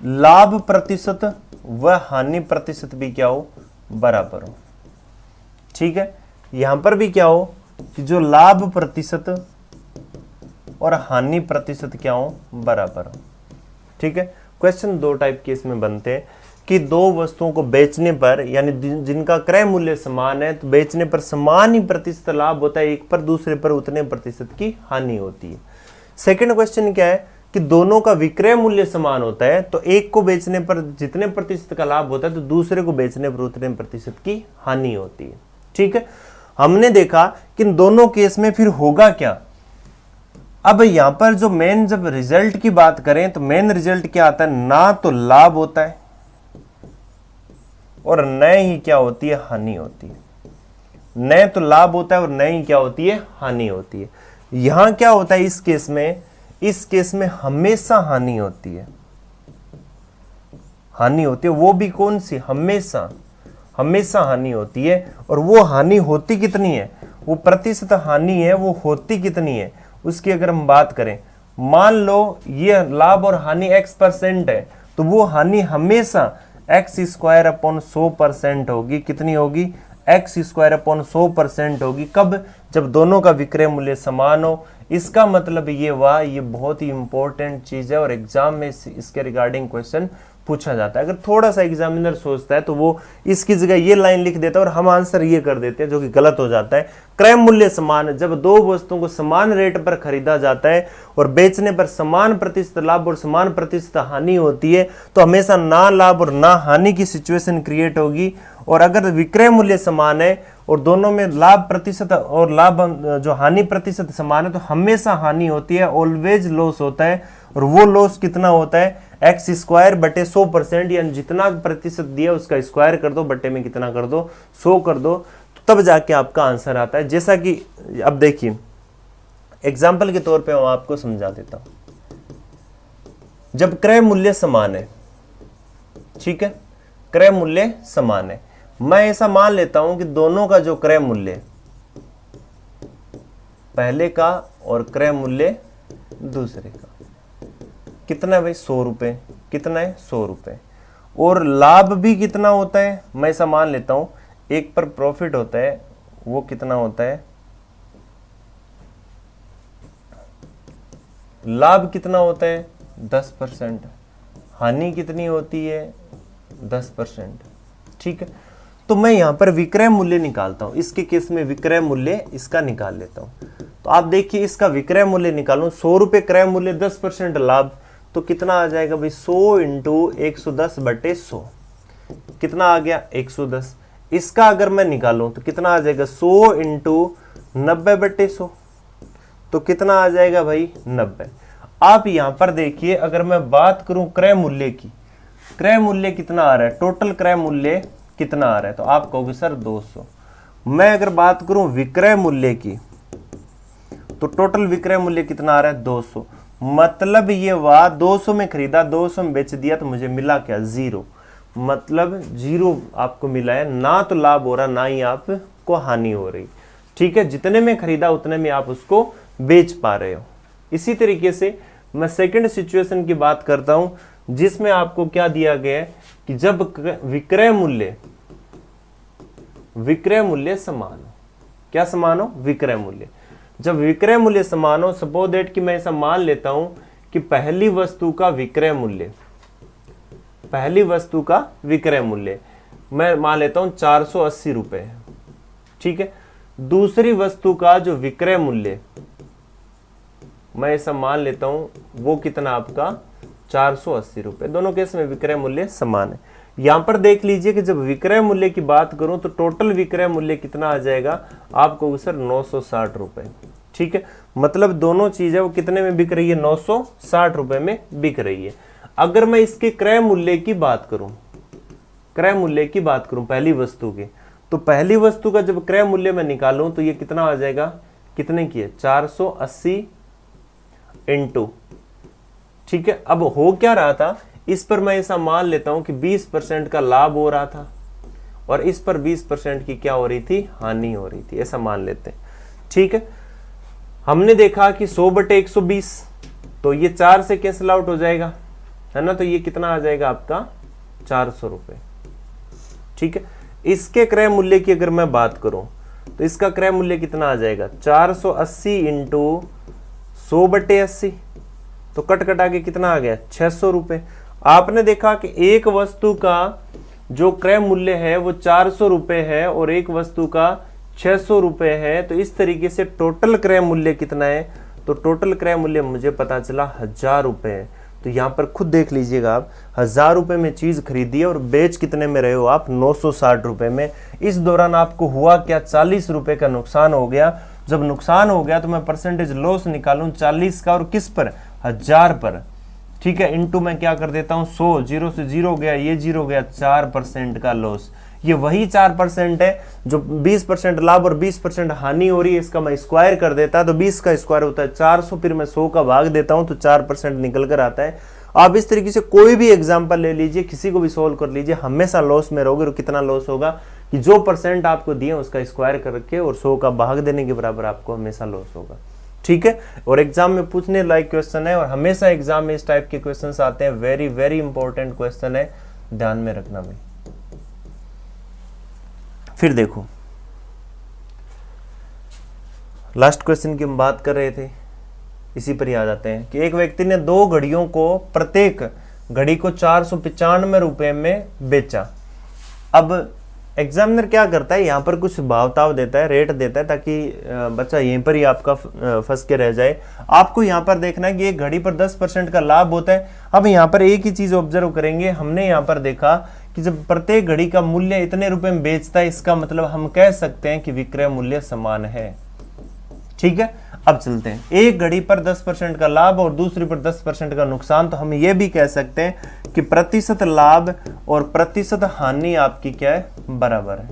लाभ प्रतिशत व हानि प्रतिशत भी क्या हो, बराबर हो, ठीक है। यहां पर भी क्या हो कि जो लाभ प्रतिशत और हानि प्रतिशत क्या हो, बराबर हो, ठीक है। क्वेश्चन दो टाइप के इसमें बनते हैं कि दो वस्तुओं को बेचने पर, यानी जिनका क्रय मूल्य समान है, तो बेचने पर समान ही प्रतिशत लाभ होता है, एक पर दूसरे पर उतने प्रतिशत की हानि होती है। सेकंड क्वेश्चन क्या है कि दोनों का विक्रय मूल्य समान होता है, तो एक को बेचने पर जितने प्रतिशत का लाभ होता है, तो दूसरे को बेचने पर उतने प्रतिशत की हानि होती है, ठीक है। हमने देखा कि इन दोनों केस में फिर होगा क्या। अब यहां पर जो मेन जब रिजल्ट की बात करें तो मेन रिजल्ट क्या आता है, ना तो लाभ होता है और न ही क्या होती है, हानि होती है। न तो लाभ होता है और न ही क्या होती है, हानि होती है। यहां क्या होता है, इस केस में हमेशा हानि होती है, हानि होती है, वो भी कौन सी, हमेशा हानि होती है। और वो हानि होती कितनी है, वो प्रतिशत हानि है, वो होती कितनी है उसकी अगर हम बात करें, मान लो ये लाभ और हानि x% है, तो वो हानि हमेशा x² / 100% होगी। कितनी होगी, x² / 100% होगी। कब, जब दोनों का विक्रय मूल्य समान हो। इसका मतलब ये हुआ, ये बहुत ही इंपॉर्टेंट चीज है और एग्जाम में इसके रिगार्डिंग क्वेश्चन पूछा जाता है। अगर थोड़ा सा एग्जामिनर सोचता है तो वो इसकी जगह ये लाइन लिख देता है और हम आंसर ये कर देते हैं, जो कि गलत हो जाता है। क्रय मूल्य समान, जब दो वस्तुओं को समान रेट पर खरीदा जाता है और बेचने पर समान प्रतिशत लाभ और समान प्रतिशत हानि होती है, तो हमेशा ना लाभ और ना हानि की सिचुएशन क्रिएट होगी। और अगर विक्रय मूल्य समान है और दोनों में लाभ प्रतिशत और लाभ जो हानि प्रतिशत समान है, तो हमेशा हानि होती है, ऑलवेज लॉस होता है। और वो लॉस कितना होता है, x² / 100%, यानी जितना प्रतिशत दिया उसका स्क्वायर कर दो, बटे में कितना कर दो, 100 कर दो, तो तब जाके आपका आंसर आता है। जैसा कि अब देखिए एग्जाम्पल के तौर पे मैं आपको समझा देता हूं। जब क्रय मूल्य समान है, ठीक है, क्रय मूल्य समान है, मैं ऐसा मान लेता हूं कि दोनों का जो क्रय मूल्य पहले का और क्रय मूल्य दूसरे का कितना है भाई, 100 रुपए। कितना है, 100 रुपए। और लाभ भी कितना होता है, मैं ऐसा मान लेता हूं एक पर प्रॉफिट होता है, वो कितना होता है, लाभ कितना होता है, 10%। हानि कितनी होती है, 10%, ठीक है। तो मैं यहां पर विक्रय मूल्य निकालता हूं, इसके केस में विक्रय मूल्य इसका निकाल लेता हूं। तो आप देखिए इसका विक्रय मूल्य निकालूं, 100 रुपए क्रय मूल्य, 10% लाभ, तो कितना आ जाएगा भाई, 100 × 110/100, कितना आ गया, 110। इसका अगर मैं निकालूं तो कितना आ जाएगा, 100 × 90/100, तो कितना आ जाएगा भाई, 90। आप यहां पर देखिए, अगर मैं बात करूं क्रय मूल्य की, क्रय मूल्य कितना आ रहा है, टोटल क्रय मूल्य कितना आ रहा है, तो आप कहोगे सर 200। मैं अगर बात करूं विक्रय मूल्य की, तो टोटल विक्रय मूल्य कितना आ रहा है, 200। मतलब ये हुआ 200 में खरीदा, 200 में बेच दिया, तो मुझे मिला क्या, 0। मतलब 0 आपको मिला है, ना तो लाभ हो रहा ना ही आपको हानि हो रही, ठीक है। जितने में खरीदा उतने में आप उसको बेच पा रहे हो। इसी तरीके से मैं सेकंड सिचुएशन की बात करता हूं, जिसमें आपको क्या दिया गया है कि जब विक्रय मूल्य समान हो, क्या समान हो, विक्रय मूल्य। जब विक्रय मूल्य समान हो, सपोज दैट कि मैं ऐसा मान लेता हूं कि पहली वस्तु का विक्रय मूल्य मैं मान लेता हूं 480 रुपए, ठीक है। दूसरी वस्तु का जो विक्रय मूल्य मैं ऐसा मान लेता हूं, वो कितना आपका 480 रुपए। दोनों केस में विक्रय मूल्य समान है। यहां पर देख लीजिए कि जब विक्रय मूल्य की बात करूं तो टोटल विक्रय मूल्य कितना आ जाएगा आपको सर, 960 रुपए, ठीक है। मतलब दोनों चीजें वो कितने में बिक रही है, 960 रुपए में बिक रही है। अगर मैं इसके क्रय मूल्य की बात करूं पहली वस्तु की, तो पहली वस्तु का जब क्रय मूल्य मैं निकालूं तो ये कितना आ जाएगा, कितने की है, 480 इंटू, ठीक है। अब हो क्या रहा था, इस पर मैं ऐसा मान लेता हूं कि 20% का लाभ हो रहा था और इस पर 20% की क्या हो रही थी, हानि हो रही थी, ऐसा मान लेते हैं, ठीक है। हमने देखा कि 100/120, तो ये 4 से कैंसिल आउट हो जाएगा, है ना, तो ये कितना आ जाएगा आपका 400 रुपए, ठीक है। इसके क्रय मूल्य की अगर मैं बात करूं तो इसका क्रय मूल्य कितना आ जाएगा, 480 इंटू 100/80, तो कट कटा के कितना आ गया, 600 रुपए। आपने देखा कि एक वस्तु का जो क्रय मूल्य है वो 400 रुपए है और एक वस्तु का 600 रुपए है, तो इस तरीके से टोटल क्रय मूल्य कितना है, तो टोटल क्रय मूल्य मुझे पता चला 1000 रुपए है। तो यहां पर खुद देख लीजिएगा आप, 1000 रुपए में चीज खरीदी है और बेच कितने में रहे हो आप, 960 रुपए में। इस दौरान आपको हुआ क्या, 40 रुपए का नुकसान हो गया। जब नुकसान हो गया तो मैं परसेंटेज लॉस निकालूं 40 का, और किस पर, 1000 पर, ठीक है, इंटू मैं क्या कर देता हूं 100, 0 से 0 गया, ये 0 गया, 4% का लॉस। ये वही 4% है जो 20% लाभ और 20% हानि हो रही है, इसका मैं स्क्वायर कर देता तो 20 का स्क्वायर होता है 400, फिर मैं 100 का भाग देता हूं तो 4% निकल कर आता है। आप इस तरीके से कोई भी एग्जांपल ले लीजिए, किसी को भी सोल्व कर लीजिए, हमेशा लॉस में रहोगे। और कितना लॉस होगा कि जो परसेंट आपको दिए उसका स्क्वायर करके और 100 का भाग देने के बराबर आपको हमेशा लॉस होगा, ठीक है। और एग्जाम में पूछने लायक क्वेश्चन है और हमेशा एग्जाम में इस टाइप के क्वेश्चंस आते हैं, वेरी वेरी इंपॉर्टेंट क्वेश्चन है, ध्यान में रखना भाई। फिर देखो लास्ट क्वेश्चन की हम बात कर रहे थे, इसी पर ही आ जाते हैं कि एक व्यक्ति ने 2 घड़ियों को प्रत्येक घड़ी को 495 रुपए में बेचा। अब एग्जामिनर क्या करता है, यहाँ पर कुछ भाव देता है, रेट देता है, ताकि बच्चा यहीं पर ही आपका फंस के रह जाए। आपको यहाँ पर देखना है कि एक घड़ी पर 10% का लाभ होता है। अब यहाँ पर एक ही चीज ऑब्जर्व करेंगे, हमने यहाँ पर देखा कि जब प्रत्येक घड़ी का मूल्य इतने रुपए में बेचता है, इसका मतलब हम कह सकते हैं कि विक्रय मूल्य समान है, ठीक है। अब चलते हैं, एक घड़ी पर 10% का लाभ और दूसरी पर 10% का नुकसान, तो हम ये भी कह सकते हैं कि प्रतिशत लाभ और प्रतिशत हानि आपकी क्या है, बराबर है।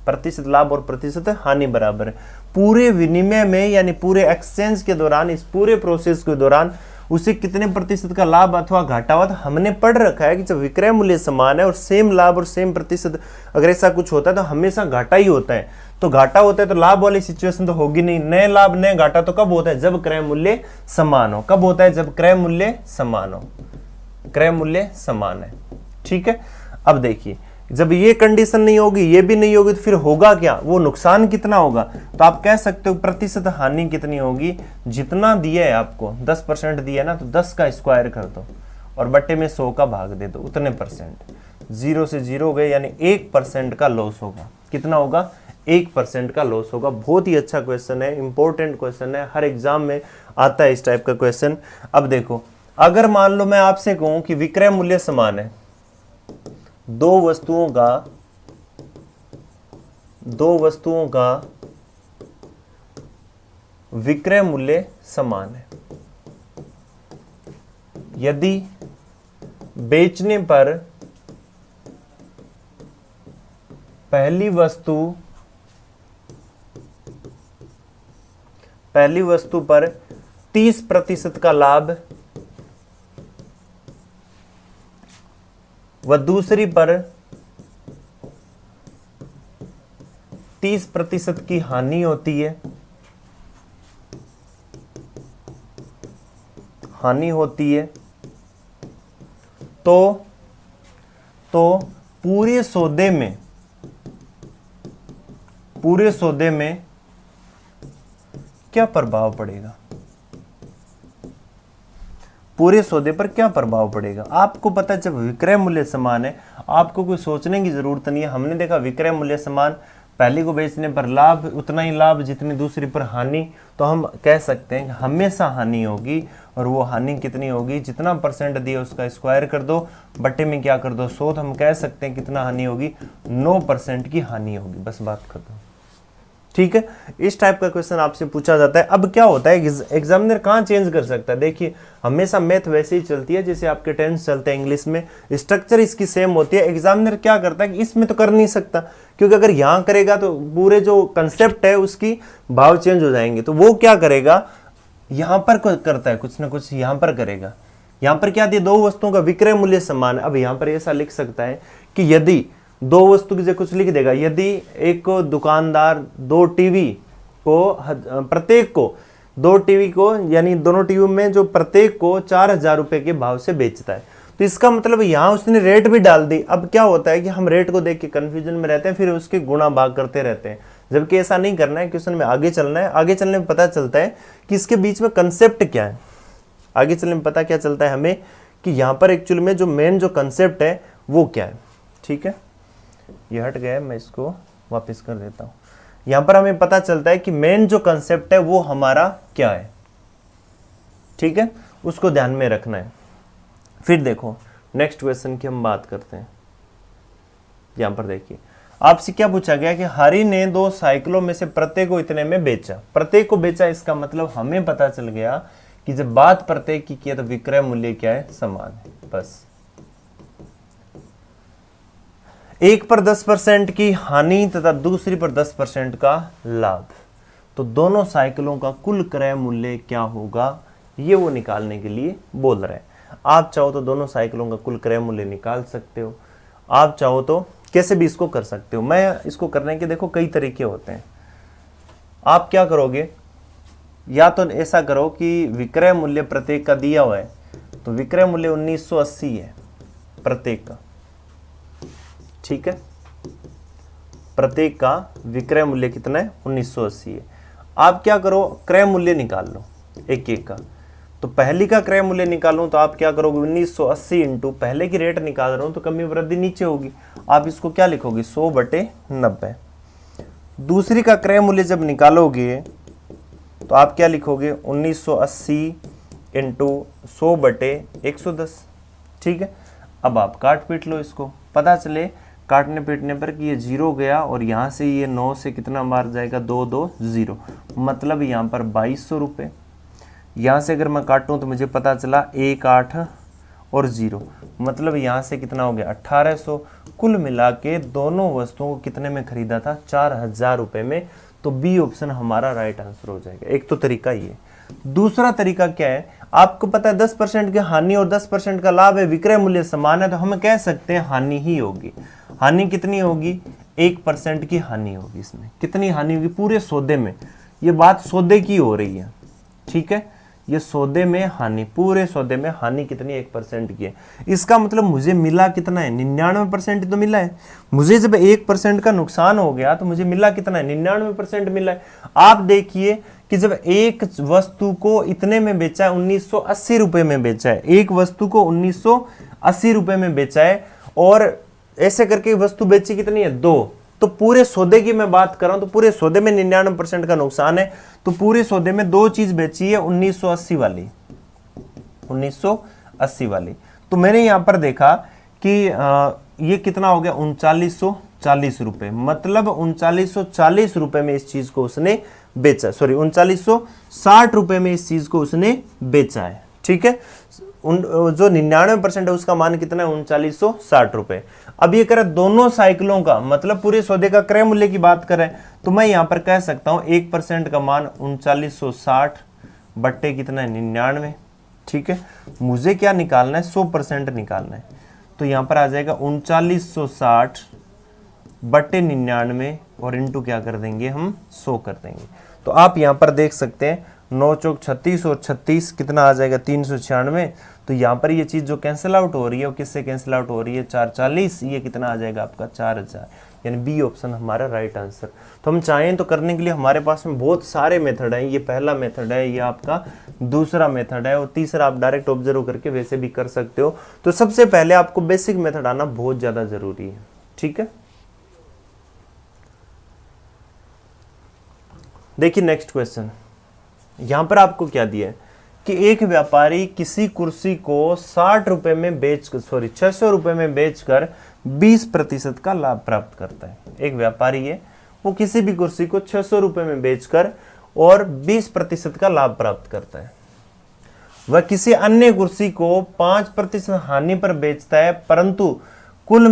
प्रतिशत लाभ और प्रतिशत हानि बराबर है। पूरे विनिमय में यानी पूरे एक्सचेंज के दौरान, इस पूरे प्रोसेस के दौरान उसे कितने प्रतिशत का लाभ अथवा घाटा हुआ, तो हमने पढ़ रखा है कि जब विक्रय मूल्य समान है और सेम लाभ और सेम प्रतिशत अगर ऐसा कुछ होता है तो हमेशा घाटा ही होता है। तो घाटा होता है तो लाभ वाली सिचुएशन तो होगी नहीं, नए लाभ नए घाटा तो कब होता है, जब क्रय मूल्य समान हो। कब होता है, जब क्रय मूल्य समान हो, क्रय मूल्य समान है, ठीक है। अब देखिए जब ये कंडीशन नहीं होगी, ये भी नहीं होगी, तो फिर होगा क्या, वो नुकसान कितना होगा, तो आप कह सकते हो प्रतिशत हानि कितनी होगी, जितना दिया है आपको 10% दिया है ना, तो 10 का स्क्वायर कर दो और बट्टे में 100 का भाग दे दो, उतने परसेंट, 0 से 0 गए, यानी 1% का लॉस होगा। कितना होगा, 1% का लॉस होगा। बहुत ही अच्छा क्वेश्चन है, इंपॉर्टेंट क्वेश्चन है, हर एग्जाम में आता है इस टाइप का क्वेश्चन। अब देखो, अगर मान लो मैं आपसे कहूं कि विक्रय मूल्य समान है, दो वस्तुओं का विक्रय मूल्य समान है, यदि बेचने पर पहली वस्तु पर 30% का लाभ व दूसरी पर 30% की हानि होती है, तो पूरे सौदे में क्या प्रभाव पड़ेगा, पूरे सौदे पर क्या प्रभाव पड़ेगा। आपको पता है जब विक्रय मूल्य समान है, आपको कोई सोचने की जरूरत नहीं है। हमने देखा विक्रय मूल्य समान, पहली को बेचने पर लाभ उतना ही लाभ जितनी दूसरी पर हानि, तो हम कह सकते हैं हमेशा हानि होगी। और वो हानि कितनी होगी, जितना परसेंट दिया उसका स्क्वायर कर दो, बट्टे में क्या कर दो 100, तो हम कह सकते हैं कितना हानि होगी, 9% की हानि होगी। बस बात खत्म, ठीक है, इस टाइप का क्वेश्चन आपसे पूछा जाता है। अब क्या होता है, एग्जामिनर कहाँ चेंज कर सकता है, देखिए हमेशा मैथ वैसे ही चलती है जैसे आपके टेंस चलते हैं इंग्लिश में, स्ट्रक्चर इसकी सेम होती है। एग्जामिनर क्या करता है कि इसमें तो कर नहीं सकता, क्योंकि अगर यहाँ करेगा तो पूरे जो कंसेप्ट है उसकी भाव चेंज हो जाएंगे। तो वो क्या करेगा, यहाँ पर करता है कुछ ना कुछ, यहाँ पर करेगा। यहाँ पर क्या दिया, दो वस्तुओं का विक्रय मूल्य समान है। अब यहाँ पर ऐसा लिख सकता है कि यदि दो वस्तु की जगह कुछ लिख देगा, यदि एक दुकानदार दो टीवी को, प्रत्येक को दो टीवी को, यानी दोनों टीवी में जो प्रत्येक को 4,000 रुपए के भाव से बेचता है, तो इसका मतलब यहाँ उसने रेट भी डाल दी। अब क्या होता है कि हम रेट को देख के कंफ्यूजन में रहते हैं, फिर उसके गुणा भाग करते रहते हैं, जबकि ऐसा नहीं करना है। क्वेश्चन में आगे चलना है, आगे चलने में पता चलता है कि इसके बीच में कंसेप्ट क्या है। आगे चलने में पता क्या चलता है हमें कि यहाँ पर एक्चुअली में जो मेन जो कंसेप्ट है वो क्या है। ठीक है, ये हट गया है, मैं इसको वापस कर देता हूँ। यहाँ पर हमें पता चलता है कि मेन जो कंसेप्ट है वो हमारा क्या है। ठीक है, उसको ध्यान में रखना है। फिर देखो नेक्स्ट क्वेश्चन की हम बात करते हैं। यहाँ पर देखिए आपसे क्या पूछा गया कि हरि ने दो साइकिलों में से प्रत्येक को इतने में बेचा। प्रत्येक को बेचा, इसका मतलब हमें पता चल गया कि जब बात प्रत्येक की है तो विक्रय मूल्य क्या है, समान है। बस एक पर 10% की हानि तथा दूसरी पर 10% का लाभ, तो दोनों साइकिलों का कुल क्रय मूल्य क्या होगा, ये वो निकालने के लिए बोल रहे हैं। आप चाहो तो दोनों साइकिलों का कुल क्रय मूल्य निकाल सकते हो, आप चाहो तो कैसे भी इसको कर सकते हो। मैं इसको करने के देखो कई तरीके होते हैं। आप क्या करोगे, या तो ऐसा करो कि विक्रय मूल्य प्रत्येक का दिया हुआ है, तो विक्रय मूल्य 1980 है प्रत्येक का। ठीक है, प्रत्येक का विक्रय मूल्य कितना है, 1980 है। आप क्या करो, क्रय मूल्य निकाल लो एक एक का। तो पहली का क्रय मूल्य निकालूं तो आप क्या करोगे, 1980 इंटू पहले की रेट निकाल रहा हूं तो कमी वृद्धि नीचे होगी, आप इसको क्या लिखोगे, 100/90। दूसरी का क्रय मूल्य जब निकालोगे तो आप क्या लिखोगे, 1980 इंटू 100/110। ठीक है, अब आप काट पीट लो इसको, पता चले काटने पीटने पर कि ये 0 गया और यहाँ से ये 9 से कितना मार जाएगा, 2 2 0, मतलब यहाँ पर 2200 रुपये। यहाँ से अगर मैं काटूँ तो मुझे पता चला 1 8 और 0, मतलब यहाँ से कितना हो गया, 1800। कुल मिला के दोनों वस्तुओं को कितने में खरीदा था, 4000 रुपये में। तो बी ऑप्शन हमारा राइट आंसर हो जाएगा। एक तो तरीका ये। दूसरा तरीका क्या है, आपको पता है 10% की हानि और 10% का लाभ है, विक्रय मूल्य समान है, तो हम कह सकते हैं हानि ही होगी। हानि कितनी होगी, 1% की हानि होगी। इसमें कितनी हानि होगी, पूरे सौदे में, ये बात सौदे की हो रही है। ठीक है, ये सौदे में हानि, पूरे सौदे में हानि कितनी, 1% की है। इसका मतलब मुझे मिला कितना है, 99% तो मिला है। मुझे जब 1% का नुकसान हो गया तो मुझे मिला कितना है, 99% मिला है। आप देखिए कि जब एक वस्तु को इतने में बेचा है, 1980 रुपए में बेचा है, एक वस्तु को 1980 रुपए में बेचा है, और ऐसे करके वस्तु बेची कितनी है, 2। तो पूरे सौदे की मैं बात कर रहा हूं, तो पूरे सौदे में 99% का नुकसान है, तो पूरे सौदे में 2 चीज बेची है, 1980 वाली, 1980 वाली। तो मैंने यहां पर देखा कि ये कितना हो गया, 3940 रुपए, मतलब 3940 रुपए में इस चीज को उसने बेचा, सॉरी 3960 रुपए में इस चीज को उसने बेचा है। ठीक है, जो 99% है उसका मान कितना है, 3960 रुपए। अब ये करें दोनों साइकिलों का, मतलब पूरे सौदे का क्रय मूल्य की बात करें, तो मैं यहां पर कह सकता हूं 1% का मान 3960 बट्टे कितना है, 99। ठीक है, मुझे क्या निकालना है, 100% निकालना है, तो यहां पर आ जाएगा 3960 बट्टे 99 और इंटू क्या कर देंगे हम, 100 कर देंगे। तो आप यहां पर देख सकते हैं 9 चौक 36 और 36 कितना आ जाएगा, 396। तो यहाँ पर ये चीज़ जो कैंसिल आउट हो रही है वो किससे कैंसिल आउट हो रही है, 440, ये कितना आ जाएगा आपका 4000, यानी बी ऑप्शन हमारा राइट आंसर। तो हम चाहें तो करने के लिए हमारे पास में बहुत सारे मेथड हैं। ये पहला मेथड है, ये आपका दूसरा मेथड है, और तीसरा आप डायरेक्ट ऑब्जर्व करके वैसे भी कर सकते हो। तो सबसे पहले आपको बेसिक मेथड आना बहुत ज़्यादा ज़रूरी है। ठीक है, देखिए नेक्स्ट क्वेश्चन। यहां पर आपको क्या दिया है कि एक व्यापारी किसी कुर्सी को 60 रुपए में बेचकर, सॉरी 600 रुपए में बेचकर 20% का लाभ प्राप्त करता है। एक व्यापारी है, वो किसी भी कुर्सी को 600 रुपए में बेचकर और 20% का लाभ प्राप्त करता है। वह किसी अन्य कुर्सी को 5% हानि पर बेचता है, परंतु कुल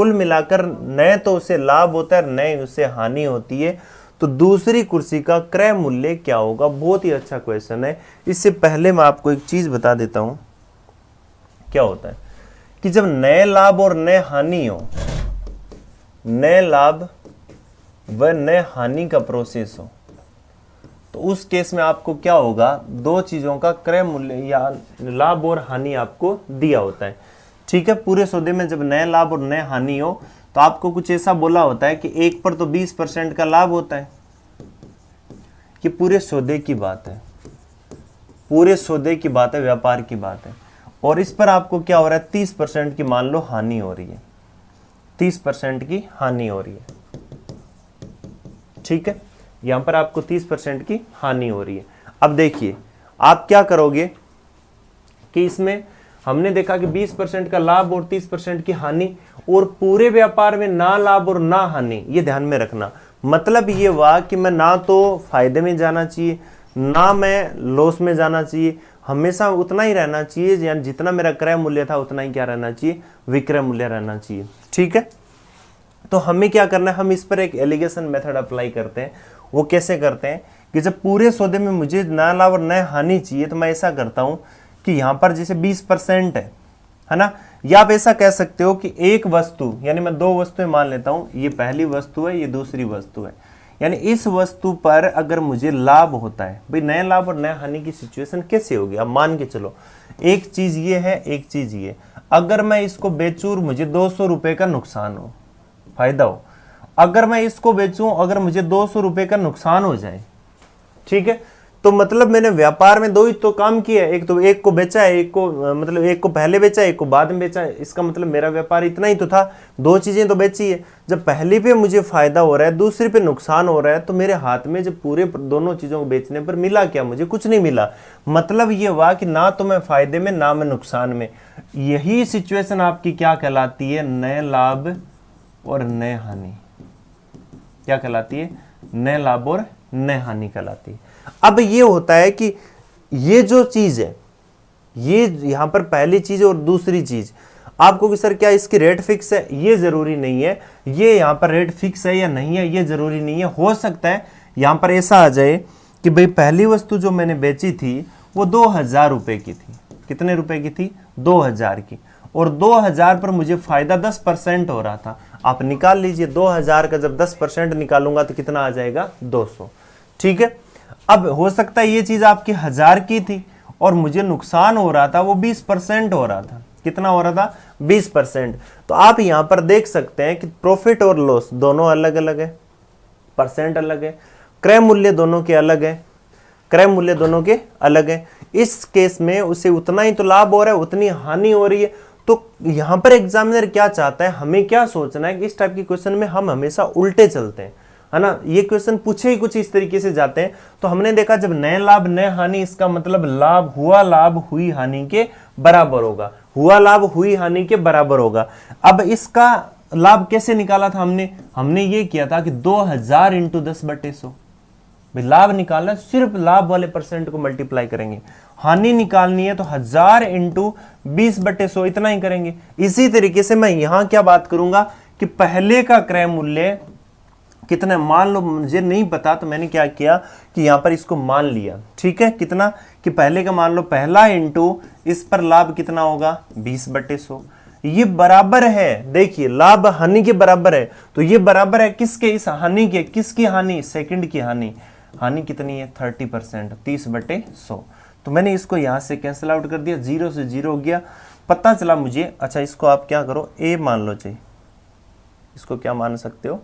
मिलाकर न तो उसे लाभ होता है न ही उसे हानि होती है। तो दूसरी कुर्सी का क्रय मूल्य क्या होगा? बहुत ही अच्छा क्वेश्चन है। इससे पहले मैं आपको एक चीज बता देता हूं। क्या होता है कि जब नए लाभ और नए हानि हो, नए लाभ व नए हानि का प्रोसेस हो, तो उस केस में आपको क्या होगा? दो चीजों का क्रय मूल्य या लाभ और हानि आपको दिया होता है। ठीक है, पूरे सौदे में जब नए लाभ और नए हानि हो तो आपको कुछ ऐसा बोला होता है कि एक पर तो 20% का लाभ होता है। ये पूरे सौदे की बात है, पूरे सौदे की बात है, व्यापार की बात है। और इस पर आपको क्या हो रहा है? 30% की मान लो हानि हो रही है, 30% की हानि हो रही है। ठीक है, यहां पर आपको 30% की हानि हो रही है। अब देखिए आप क्या करोगे कि इसमें हमने देखा कि 20% का लाभ और 30% की हानि, और पूरे व्यापार में ना लाभ और ना हानि, ये ध्यान में रखना। मतलब ये हुआ कि मैं ना तो फायदे में जाना चाहिए ना मैं लॉस में जाना चाहिए, हमेशा उतना ही रहना चाहिए, यानी जितना मेरा क्रय मूल्य था उतना ही क्या रहना चाहिए? विक्रय मूल्य रहना चाहिए। ठीक है, तो हमें क्या करना है? हम इस पर एक एलिगेशन मेथड अप्लाई करते हैं। वो कैसे करते हैं कि जब पूरे सौदे में मुझे ना लाभ और न हानि चाहिए, तो मैं ऐसा करता हूं कि यहां पर जैसे 20% है ना, या आप ऐसा कह सकते हो कि एक वस्तु, यानी मैं दो वस्तुएं मान लेता हूं, ये पहली वस्तु है, ये दूसरी वस्तु है। यानी इस वस्तु पर अगर मुझे लाभ होता है, भाई नए लाभ और नए हानि की सिचुएशन कैसे होगी? अब मान के चलो एक चीज ये है, एक चीज ये, अगर मैं इसको बेचूं और मुझे 200 रुपए का नुकसान हो, फायदा हो, अगर मैं इसको बेचूं अगर मुझे 200 रुपए का नुकसान हो जाए, ठीक है, तो मतलब मैंने व्यापार में दो ही तो काम किया है। एक तो एक को बेचा है, एक को मतलब एक को पहले बेचा है, एक को बाद में बेचा है। इसका मतलब मेरा व्यापार इतना ही तो था, दो चीजें तो बेची है। जब पहली पे मुझे फायदा हो रहा है, दूसरी पे नुकसान हो रहा है, तो मेरे हाथ में जब पूरे दोनों चीजों को बेचने पर मिला क्या? मुझे कुछ नहीं मिला। मतलब ये हुआ कि ना तो मैं फायदे में ना मैं नुकसान में। यही सिचुएशन आपकी क्या कहलाती है? नए लाभ और नए हानि। क्या कहलाती है? नए लाभ और नए हानि कहलाती है। अब ये होता है कि ये जो चीज है, ये यहां पर पहली चीज और दूसरी चीज, आपको कि सर क्या इसकी रेट फिक्स है? ये जरूरी नहीं है। ये यहां पर रेट फिक्स है या नहीं है, ये जरूरी नहीं है। हो सकता है यहां पर ऐसा आ जाए कि भाई पहली वस्तु जो मैंने बेची थी वो 2000 रुपए की थी। कितने रुपए की थी? 2000 की। और 2000 पर मुझे फायदा 10% हो रहा था। आप निकाल लीजिए, 2000 का जब 10% निकालूंगा तो कितना आ जाएगा? 200। ठीक है, अब हो सकता है ये चीज आपकी 1000 की थी और मुझे नुकसान हो रहा था वो 20% हो रहा था। कितना हो रहा था? 20%। तो आप यहां पर देख सकते हैं कि प्रॉफिट और लॉस दोनों अलग अलग है, परसेंट अलग है, क्रय मूल्य दोनों के अलग है, क्रय मूल्य दोनों के अलग है। इस केस में उसे उतना ही तो लाभ हो रहा है, उतनी हानि हो रही है। तो यहां पर एग्जामिनर क्या चाहता है? हमें क्या सोचना है कि इस टाइप के क्वेश्चन में हम हमेशा उल्टे चलते हैं, है ना। ये क्वेश्चन पूछे ही कुछ इस तरीके से जाते हैं। तो हमने देखा जब नए लाभ नए हानि, इसका मतलब लाभ हुई हानि के बराबर होगा, हुआ लाभ हुई हानि के बराबर होगा। अब इसका लाभ कैसे निकाला था हमने ये किया था कि 2000 इंटू 10/100 लाभ निकालना, सिर्फ लाभ वाले परसेंट को मल्टीप्लाई करेंगे। हानि निकालनी है तो 1000 इंटू 20/100 इतना ही करेंगे। इसी तरीके से मैं यहां क्या बात करूंगा कि पहले का क्रय मूल्य कितना, मान लो मुझे नहीं पता तो मैंने क्या किया कि यहां पर इसको मान लिया। ठीक है, कितना कि पहले का मान लो पहला इंटू इस पर लाभ कितना होगा? 20/100। ये बराबर है, देखिए लाभ हानि के बराबर है। तो ये बराबर है किसके? इस हानि के। किसकी हानि? सेकंड की हानि। हानि कितनी है? 30%, 30/100। तो मैंने इसको यहां से कैंसिल आउट कर दिया, 0 से 0 हो गया। पता चला मुझे, अच्छा इसको आप क्या करो, ए मान लो चाहिए। इसको क्या मान सकते हो?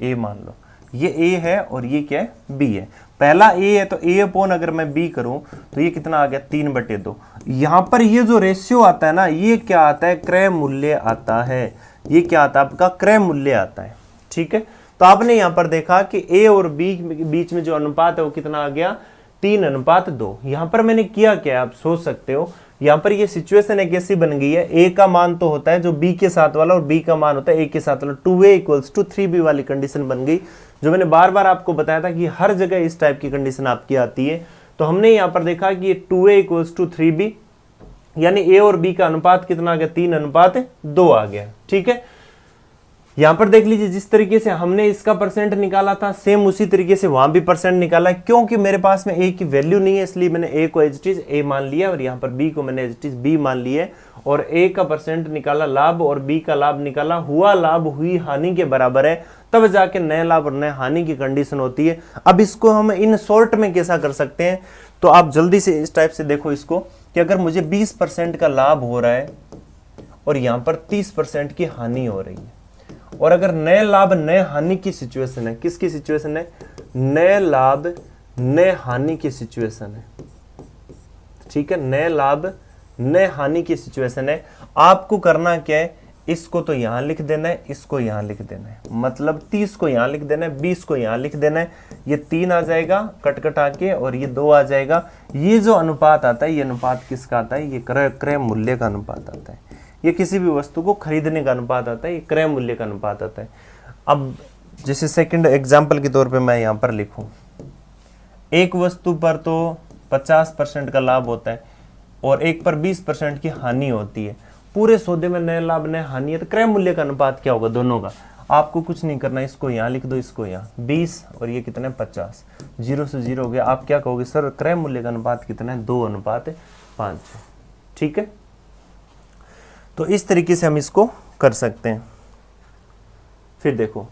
ए मान लो। ये ए है और ये क्या है? बी है। पहला ए है तो ए अपॉन अगर मैं बी करूं तो ये कितना आ गया? 3/2। यहां पर ये जो रेशियो आता है ना, ये क्या आता है? क्रय मूल्य आता है। ये क्या आता है? आपका क्रय मूल्य आता है। ठीक है, तो आपने यहां पर देखा कि ए और बी के बीच में जो अनुपात है वो कितना आ गया? 3:2। यहां पर मैंने किया क्या, आप सोच सकते हो यहाँ पर ये सिचुएशन एक ऐसी बन गई है, ए का मान तो होता है जो बी के साथ वाला और बी का मान होता है ए के साथ वाला, 2a इक्वल्स टू 3b वाली कंडीशन बन गई, जो मैंने बार बार आपको बताया था कि हर जगह इस टाइप की कंडीशन आपकी आती है। तो हमने यहाँ पर देखा कि ये 2a इक्वल्स टू 3b, यानी ए और बी का अनुपात कितना आ गया, 3:2 आ गया। ठीक है, यहां पर देख लीजिए जिस तरीके से हमने इसका परसेंट निकाला था सेम उसी तरीके से वहां भी परसेंट निकाला है। क्योंकि मेरे पास में ए की वैल्यू नहीं है इसलिए मैंने ए को एज इट इज ए मान लिया और यहाँ पर बी को मैंने एज इट इज बी मान लिया है, और ए का परसेंट निकाला लाभ और बी का लाभ निकाला, हुआ लाभ हुई हानि के बराबर है, तब जाके नए लाभ और नए हानि की कंडीशन होती है। अब इसको हम इन शॉर्ट में कैसा कर सकते हैं, तो आप जल्दी से इस टाइप से देखो इसको कि अगर मुझे 20% का लाभ हो रहा है और यहाँ पर 30% की हानि हो रही है, और अगर नए लाभ नए हानि की सिचुएशन है, किसकी सिचुएशन है, नए लाभ नए हानि की सिचुएशन है। ठीक है, नए लाभ नए हानि की सिचुएशन है। आपको करना क्या है, इसको तो यहां लिख देना है, इसको यहां लिख देना है, मतलब 30 को यहां लिख देना है, 20 को यहां लिख देना है, ये 3 आ जाएगा कट कटा के और ये 2 आ जाएगा। ये जो अनुपात आता है, ये अनुपात किसका आता है, ये क्रय मूल्य का अनुपात आता है, ये किसी भी वस्तु को खरीदने का अनुपात आता है, ये क्रय मूल्य का अनुपात आता है। अब जैसे सेकंड एग्जांपल के तौर पे मैं यहां पर लिखूं, एक वस्तु पर तो 50% का लाभ होता है और एक पर 20% की हानि होती है, पूरे सौदे में नए लाभ नए हानि है, तो क्रय मूल्य का अनुपात क्या होगा दोनों का। आपको कुछ नहीं करना, इसको यहां लिख दो, इसको यहाँ 20 और ये कितना है 50, 0 से 0 हो गया। आप क्या कहोगे, सर क्रय मूल्य का अनुपात कितना है, 2:5। ठीक है, तो इस तरीके से हम इसको कर सकते हैं। फिर देखो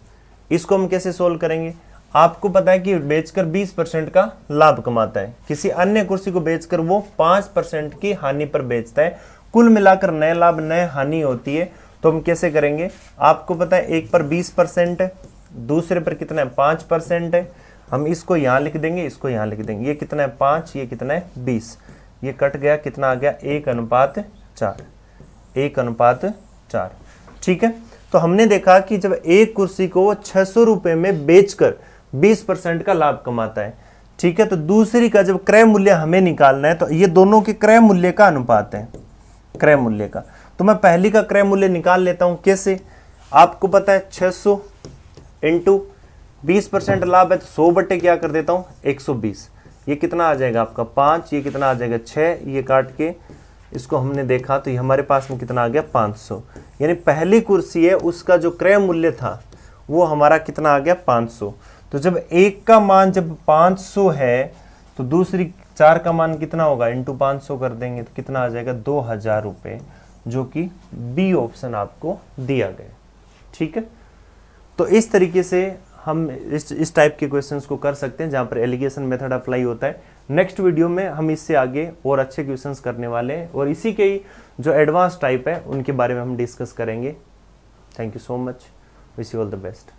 इसको हम कैसे सोल्व करेंगे। आपको पता है कि बेचकर 20% का लाभ कमाता है, किसी अन्य कुर्सी को बेचकर वो 5% की हानि पर बेचता है, कुल मिलाकर नए लाभ नए हानि होती है। तो हम कैसे करेंगे, आपको पता है एक पर 20% है, दूसरे पर कितना है 5% है, हम इसको यहां लिख देंगे, इसको यहां लिख देंगे, ये कितना है 5, ये कितना है 20, ये कट गया, कितना आ गया 1:4, 1:4। ठीक है, तो हमने देखा कि जब एक कुर्सी को वो 600 रुपए में बेचकर 20% का लाभ कमाता है, ठीक है, तो दूसरी का जब क्रय मूल्य हमें निकालना है, तो ये दोनों के क्रय मूल्य का अनुपात है, क्रय मूल्य का। तो मैं पहली का क्रय मूल्य निकाल लेता हूं, कैसे, आपको पता है 600 इंटू 20% लाभ है तो 100 बटे क्या कर देता हूं 120, ये कितना आ जाएगा आपका 5, ये कितना आ जाएगा 6, ये काट के इसको हमने देखा तो ये हमारे पास में कितना आ गया 500, यानी पहली कुर्सी है उसका जो क्रय मूल्य था वो हमारा कितना आ गया 500। तो जब एक का मान जब 500 है तो दूसरी 4 का मान कितना होगा, इंटू 500 कर देंगे तो कितना आ जाएगा 2000 रुपये, जो कि बी ऑप्शन आपको दिया गया। ठीक है, तो इस तरीके से हम इस टाइप के क्वेश्चंस को कर सकते हैं जहां पर एलिगेशन मेथड अप्लाई होता है। नेक्स्ट वीडियो में हम इससे आगे और अच्छे क्वेश्चंस करने वाले हैं और इसी के ही जो एडवांस टाइप है उनके बारे में हम डिस्कस करेंगे। Thank you so much, wish you all the best.